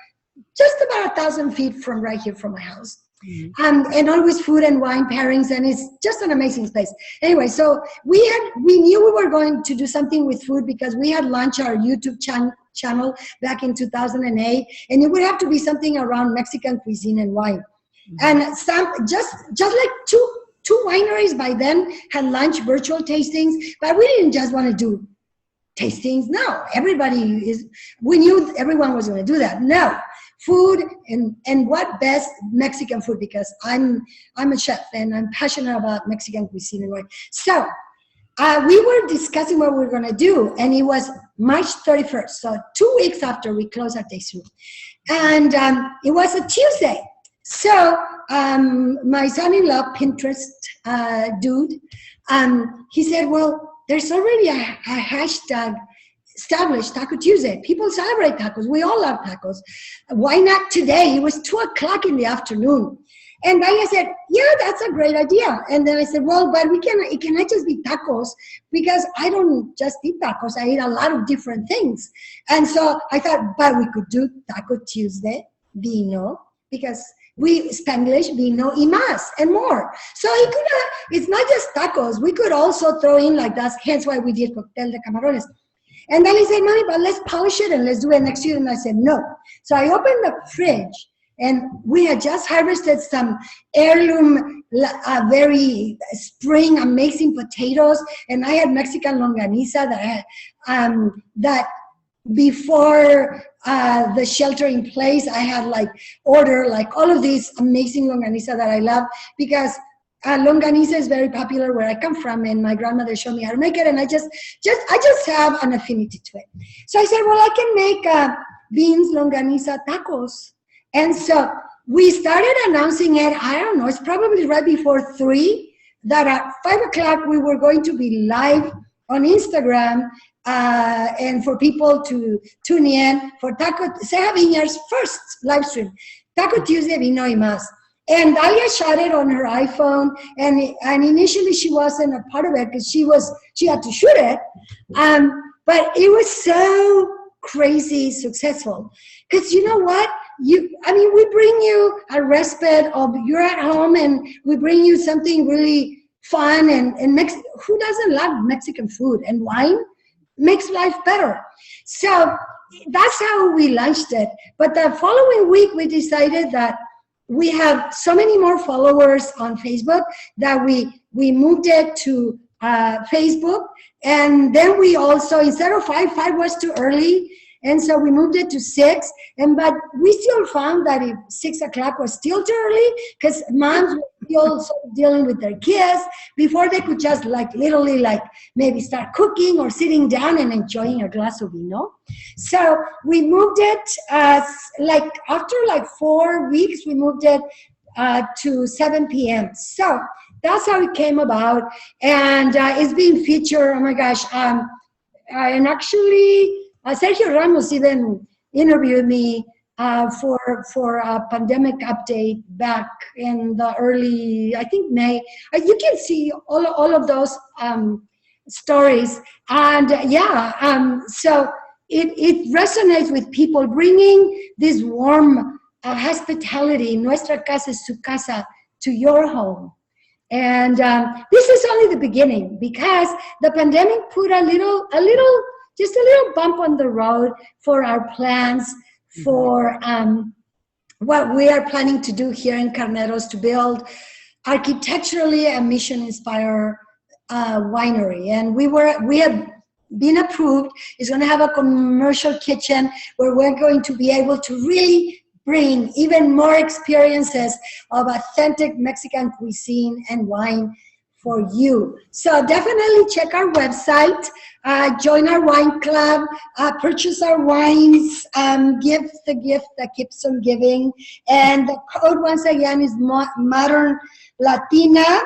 just about 1,000 feet from right here from my house. Mm-hmm. And always food and wine pairings, and it's just an amazing space. Anyway, so we knew we were going to do something with food, because we had launched our YouTube channel back in 2008, and it would have to be something around Mexican cuisine and wine. Mm-hmm. And just like two wineries by then had launched virtual tastings, but we didn't just want to do tastings. No, we knew everyone was going to do that. No, food and what best Mexican food, because I'm a chef and I'm passionate about Mexican cuisine and wine. So we were discussing what we were going to do, and it was March 31st, so 2 weeks after we closed our tasting room. And it was a Tuesday. So my son-in-law, Pinterest dude, he said, well, there's already a hashtag established, Taco Tuesday. People celebrate tacos. We all love tacos. Why not today? It was 2 o'clock in the afternoon. And I said, yeah, that's a great idea. And then I said, well, but it cannot just be tacos, because I don't just eat tacos. I eat a lot of different things. And so I thought, but we could do Taco Tuesday, Vino, because we Spanglish, Vino y Más, and more. So it's not just tacos. We could also throw in like that, hence why we did Cóctel de Camarones. And then he said, Mommy, but let's polish it and let's do it next year. And I said, no. So I opened the fridge, and we had just harvested some heirloom, very spring, amazing potatoes. And I had Mexican longaniza that before the shelter in place, I had order all of these amazing longaniza that I love, because longaniza is very popular where I come from, and my grandmother showed me how to make it, and I just have an affinity to it. So I said, well, I can make beans longaniza tacos. And so we started announcing it, I don't know, it's probably right before 3, that at 5 o'clock we were going to be live on Instagram, and for people to tune in for Ceja Vineyards' first live stream, Taco Tuesday Vino y Más. And Dalia shot it on her iPhone, and initially she wasn't a part of it because she had to shoot it, but it was so crazy successful. Because you know what? We bring you a respite of you're at home, and we bring you something really fun and who doesn't love Mexican food, and wine makes life better. So that's how we launched it. But the following week we decided that we have so many more followers on Facebook that we moved it to Facebook, and then we also, instead of 5 was too early, and so we moved it to 6. But we still found that if 6 o'clock was still too early, because moms were still dealing with their kids before they could just literally maybe start cooking or sitting down and enjoying a glass of vino. So we moved it after 4 weeks, we moved it to 7 p.m. So that's how it came about, and it's being featured. Oh my gosh! And actually, Sergio Ramos even interviewed me for a pandemic update back in the early, I think, May. You can see all of those stories, and so it resonates with people, bringing this warm hospitality, nuestra casa es su casa, to your home. And this is only the beginning, because the pandemic put a little bump on the road for our plans for what we are planning to do here in Carneros, to build architecturally a mission-inspired winery. And we have been approved. It's going to have a commercial kitchen where we're going to be able to really bring even more experiences of authentic Mexican cuisine and wine for you. So definitely check our website, join our wine club, purchase our wines, give the gift that keeps on giving. And the code, once again, is Modern Latina,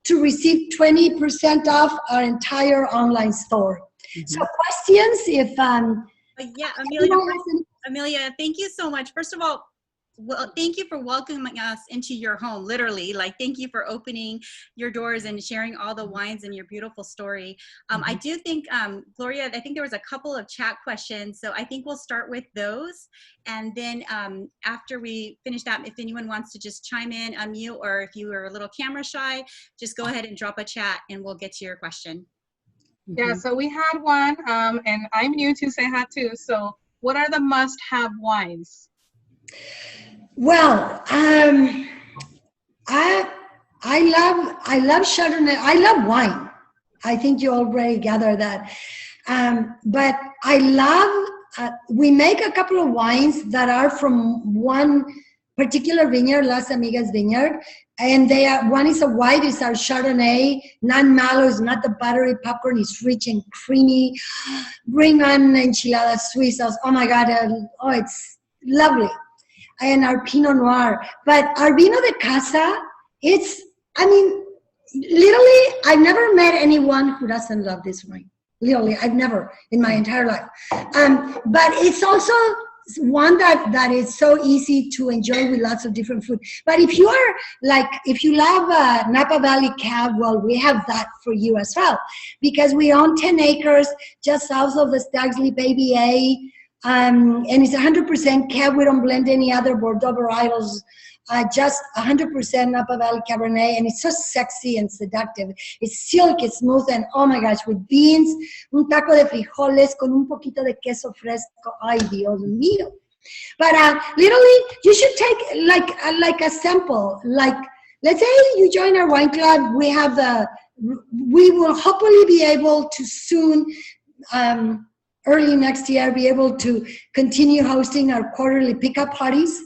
to receive 20% off our entire online store. So questions, if yeah, Amelia, thank you so much. First of all, well, thank you for welcoming us into your home, literally. Like, thank you for opening your doors and sharing all the wines and your beautiful story. I do think, Gloria, I think there was a couple of chat questions, so I think we'll start with those. And then after we finish that, if anyone wants to just chime in, unmute, or if you are a little camera shy, just go ahead and drop a chat and we'll get to your question. Yeah, so we had one, and I'm new to Ceja too, so what are the must-have wines? Well, I love Chardonnay. I love wine. I think you already gathered that. But I love, we make a couple of wines that are from one particular vineyard, Las Amigas Vineyard. And they are, one is a white, it's our Chardonnay, non-mallow, it's not the buttery popcorn, it's rich and creamy. Bring on enchiladas suizas. Oh my God, it's lovely. And our Pinot Noir. But our Vino de Casa, literally, I've never met anyone who doesn't love this wine. Literally, I've never in my entire life. But it's also one that is so easy to enjoy with lots of different food. But if you love Napa Valley Cab, well, we have that for you as well. Because we own 10 acres just south of the Stag's Leap ABA. And it's 100% Cab. We don't blend any other Bordeaux varietals, just 100% Napa Valley Cabernet, and it's so sexy and seductive. It's silky, smooth, and oh my gosh, with beans, un taco de frijoles con un poquito de queso fresco. Ay, Dios mío. But literally, you should take like a sample. Like, let's say you join our wine club. We will hopefully be able to soon, early next year, be able to continue hosting our quarterly pickup parties,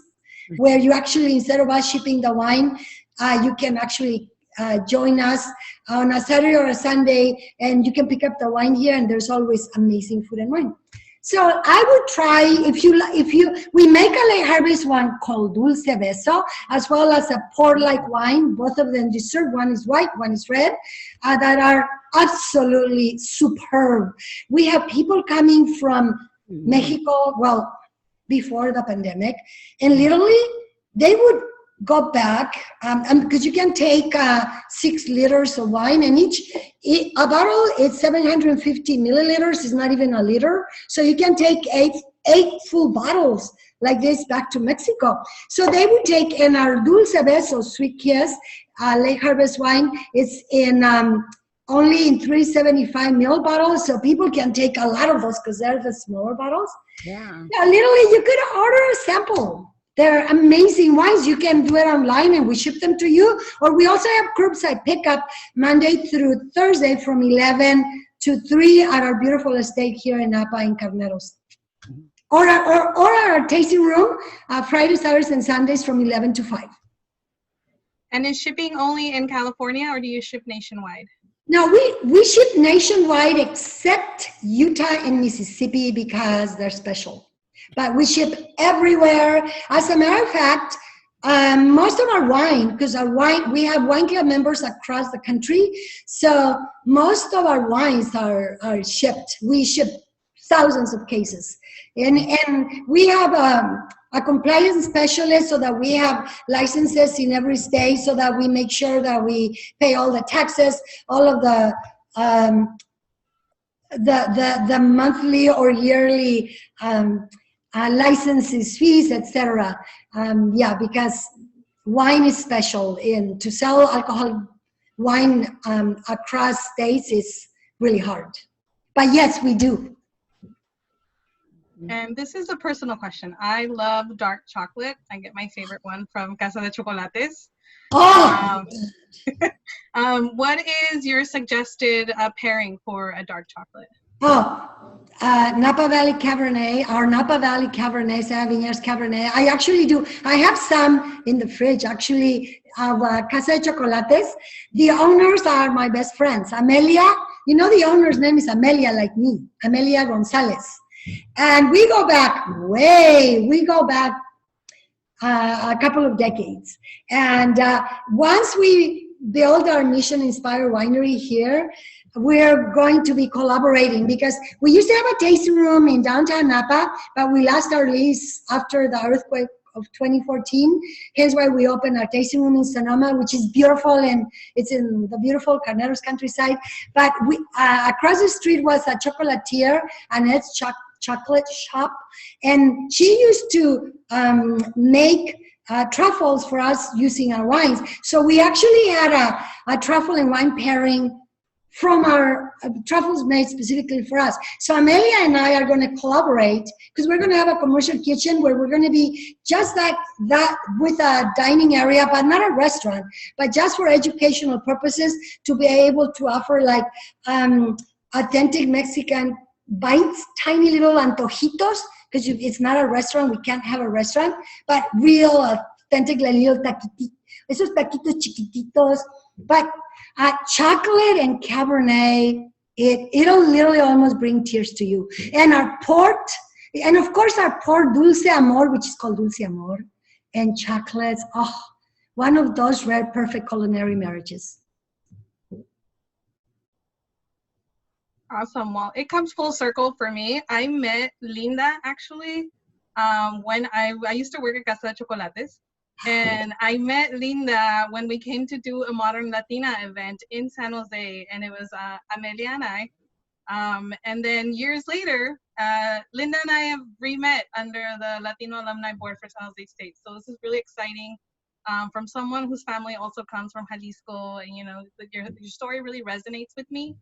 where you actually, instead of us shipping the wine, you can actually join us on a Saturday or a Sunday, and you can pick up the wine here, and there's always amazing food and wine. So I would try, we make a late harvest one called Dulce Beso, as well as a port-like wine, both of them dessert. One is white, one is red, that are absolutely superb. We have people coming from Mexico, well, before the pandemic, and literally they would go back, because you can take 6 liters of wine, and a bottle is 750 milliliters, it's not even a liter, so you can take eight full bottles like this back to Mexico. So they would take in our Dulce Beso, Sweet Kiss, late harvest wine. It's in only in 375 ml bottles, so people can take a lot of those because they're the smaller bottles. Yeah, literally, you could order a sample. They're amazing wines. You can do it online and we ship them to you. Or we also have curbside pickup Monday through Thursday from 11 to 3 at our beautiful estate here in Napa and Carneros. Or our tasting room, Fridays, Saturdays, and Sundays from 11 to 5. And is shipping only in California, or do you ship nationwide? No, we ship nationwide except Utah and Mississippi because they're special. But we ship everywhere. As a matter of fact, Most of our wine, because we have wine club members across the country, so most of our wines are shipped. We ship thousands of cases, and we have a compliance specialist, so that we have licenses in every state, so that we make sure that we pay all the taxes, all of the monthly or yearly licenses fees, etc. Because wine is special, and to sell alcohol wine across states is really hard. But yes, we do. And this is a personal question. I love dark chocolate. I get my favorite one from Casa de Chocolates. Oh! What is your suggested pairing for a dark chocolate? Napa Valley Cabernet, our Napa Valley Cabernet, Ceja Vineyards Cabernet. I actually do. I have some in the fridge, actually, of Casa de Chocolates. The owners are my best friends. Amelia, you know, the owner's name is Amelia, like me, Amelia Gonzalez. And we go back a couple of decades. And once we build our Mission Inspired Winery here, we're going to be collaborating, because we used to have a tasting room in downtown Napa, but we lost our lease after the earthquake of 2014. Hence why we opened our tasting room in Sonoma, which is beautiful, and it's in the beautiful Carneros countryside. But we across the street was a chocolatier, and it's chocolate shop, and she used to make truffles for us using our wines. So we actually had a truffle and wine pairing from our truffles made specifically for us. So Amelia and I are going to collaborate, because we're going to have a commercial kitchen where we're going to be just like that, with a dining area, but not a restaurant, but just for educational purposes, to be able to offer like authentic Mexican bites, tiny little antojitos, because it's not a restaurant, we can't have a restaurant, but real authentic little taquitos, esos taquitos chiquititos. But chocolate and Cabernet, it'll literally almost bring tears to you. And our port, and of course our port Dulce Amor, which is called Dulce Amor, and chocolates, one of those rare perfect culinary marriages. Awesome. Well, it comes full circle for me. I met Linda actually when I used to work at Casa de Chocolates. And I met Linda when we came to do a Modern Latina event in San Jose, and it was Amelia and I. And then years later, Linda and I have re-met under the Latino Alumni Board for San Jose State. So this is really exciting from someone whose family also comes from Jalisco, and you know, your story really resonates with me.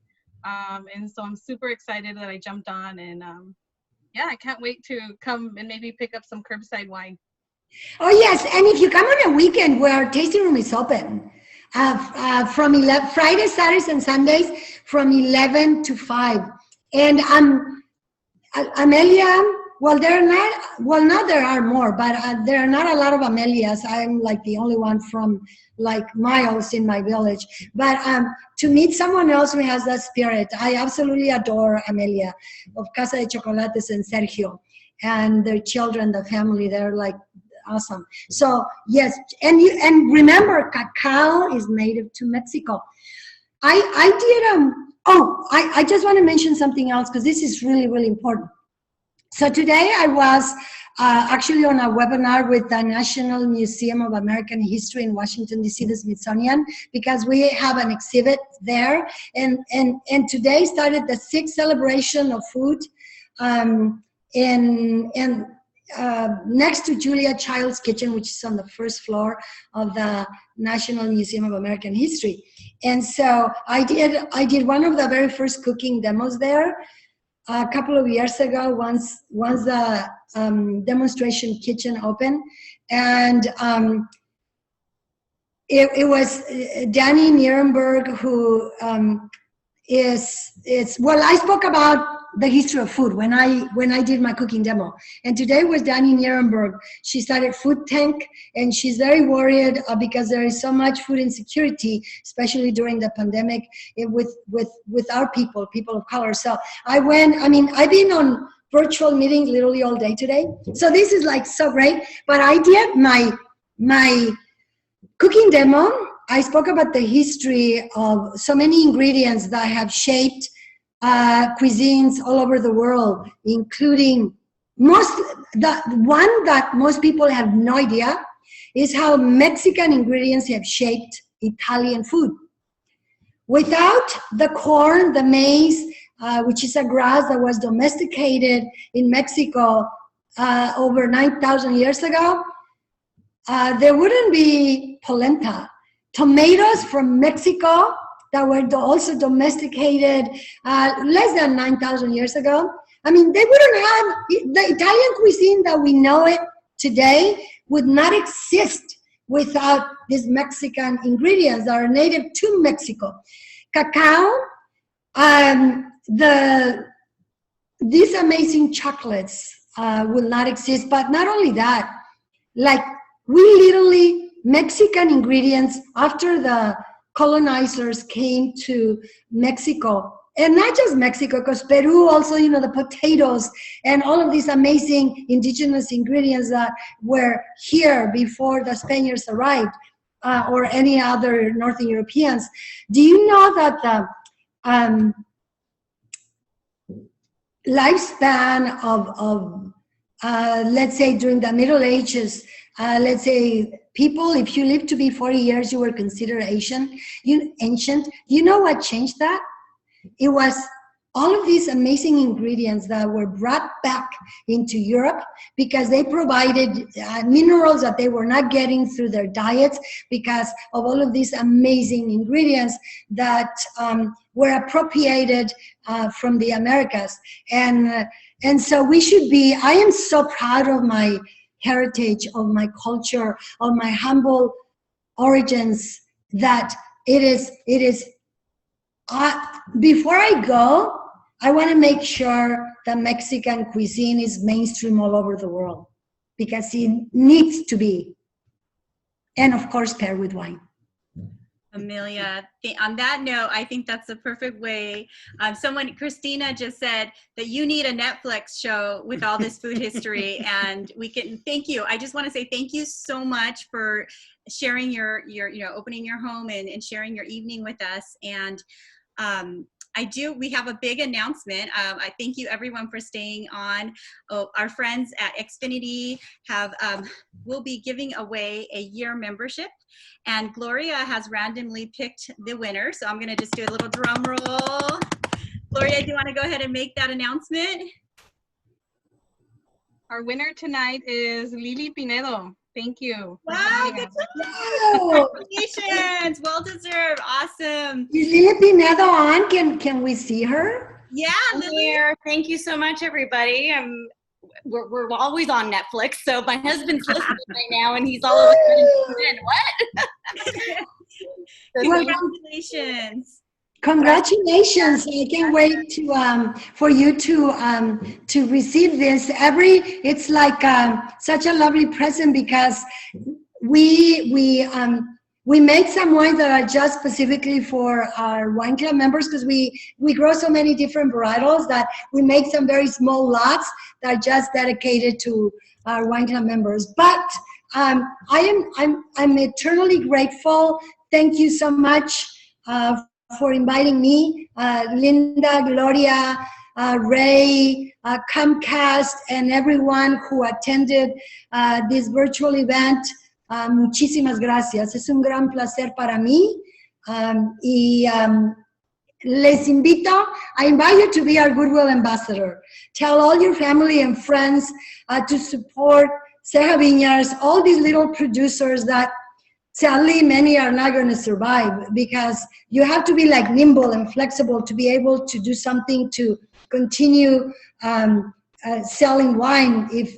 And so I'm super excited that I jumped on, and yeah, I can't wait to come and maybe pick up some curbside wine. Oh yes, and if you come on a weekend where our tasting room is open, from 11, Fridays, Saturdays, and Sundays from 11 to 5. And Amelia, well, now there are more, but there are not a lot of Amelias. I'm like the only one from like miles in my village. But to meet someone else who has that spirit, I absolutely adore Amelia of Casa de Chocolates and Sergio, and their children, the family. They're like awesome. So yes, and remember, cacao is native to Mexico. I just want to mention something else, because this is really, really important. So today I was actually on a webinar with the National Museum of American History in Washington, D.C., the Smithsonian, because we have an exhibit there. And today started the 6th celebration of food next to Julia Child's Kitchen, which is on the 1st floor of the National Museum of American History. And so I did one of the very first cooking demos there a couple of years ago, once the demonstration kitchen opened. And it was Danny Nierenberg, who I spoke about the history of food when I did my cooking demo. And today was Danny Nierenberg. She started Food Tank, and she's very worried because there is so much food insecurity, especially during the pandemic with our people of color. So I've been on virtual meetings literally all day today. So this is like so great. But I did my my cooking demo, I spoke about the history of so many ingredients that have shaped cuisines all over the world, including the one that most people have no idea is how Mexican ingredients have shaped Italian food. Without the corn, the maize, which is a grass that was domesticated in Mexico over 9,000 years ago, there wouldn't be polenta. Tomatoes from Mexico that were also domesticated less than 9,000 years ago. I mean, they wouldn't have, the Italian cuisine that we know it today would not exist without these Mexican ingredients that are native to Mexico. Cacao, these amazing chocolates will not exist, but not only that, like we literally, Mexican ingredients after the colonizers came to Mexico, and not just Mexico, because Peru also, you know, the potatoes and all of these amazing indigenous ingredients that were here before the Spaniards arrived, or any other Northern Europeans. Do you know that the lifespan of let's say during the Middle Ages, let's say people, if you lived to be 40 years, you were considered ancient. You know what changed that? It was all of these amazing ingredients that were brought back into Europe because they provided minerals that they were not getting through their diets because of all of these amazing ingredients that were appropriated from the Americas. And so we should be, I am so proud of my heritage, of my culture, of my humble origins, that it is before I go, I want to make sure that Mexican cuisine is mainstream all over the world because it needs to be. And of course, paired with wine. Amelia, on that note, I think that's the perfect way. Christina just said that you need a Netflix show with all this food history, and we can, thank you. I just want to say thank you so much for sharing your opening your home and sharing your evening with us. And we have a big announcement. I thank you everyone for staying on. Our friends at Xfinity will be giving away a year membership, and Gloria has randomly picked the winner. So I'm gonna just do a little drum roll. Gloria, do you wanna go ahead and make that announcement? Our winner tonight is Lili Pinedo. Thank you. Wow, good job. Congratulations, well deserved, awesome. Is Lili Pinedo on? Can we see her? Yeah, Lili. Here. Thank you so much, everybody. We're always on Netflix, so my husband's listening right now, and he's all over what? Congratulations. Congratulations! I can't wait to for you to receive this. It's like such a lovely present because we made some wines that are just specifically for our wine club members because we grow so many different varietals that we make some very small lots that are just dedicated to our wine club members. But I'm eternally grateful. Thank you so much for inviting me, Linda, Gloria, Ray, Comcast, and everyone who attended this virtual event. Muchísimas gracias. Es un gran placer para mí. Les invito, I invite you to be our Goodwill Ambassador. Tell all your family and friends to support Ceja Vineyards, all these little producers that sadly many are not going to survive because you have to be like nimble and flexible to be able to do something to continue selling wine if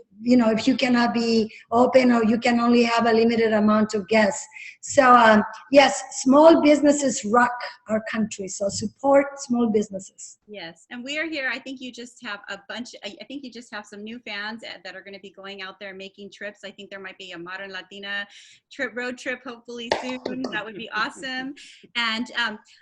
you cannot be open or you can only have a limited amount of guests. So yes, small businesses rock our country. So support small businesses. Yes, and we are here. I think you just have a bunch. I think you just have some new fans that are going to be going out there making trips. I think there might be a Modern Latina road trip, hopefully soon. That would be awesome. And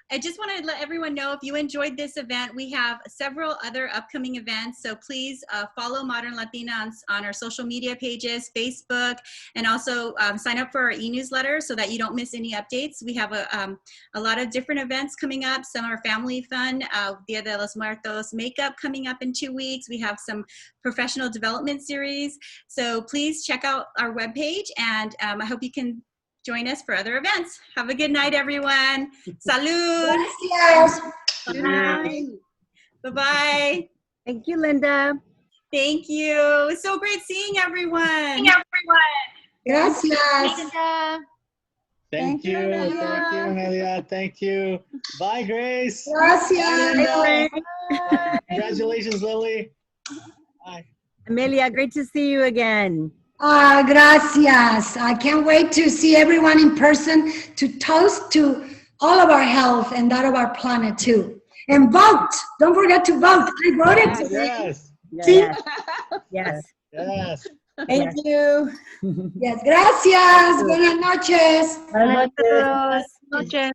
I just want to let everyone know, if you enjoyed this event, we have several other upcoming events. So please follow Modern Latina on our social media pages, Facebook, and also sign up for our e-newsletter so that you don't miss any updates. We have a lot of different events coming up. Some are family fun, Dia de los Muertos makeup coming up in 2 weeks. We have some professional development series. So please check out our webpage, and I hope you can join us for other events. Have a good night, everyone. Salud. Gracias. Good night. Bye-bye. Thank you, Linda. Thank you. It's so great seeing everyone. Gracias. Linda. Thank you, Amelia. Thank you. Bye, Grace. Gracias. Linda. Congratulations, Lily. Bye. Amelia, great to see you again. Gracias. I can't wait to see everyone in person, to toast to all of our health and that of our planet too. And vote. Don't forget to vote. I voted today. Yes. Yes. Yes. Yes. Thank you. Yes, gracias. Buenas noches. Buenas noches.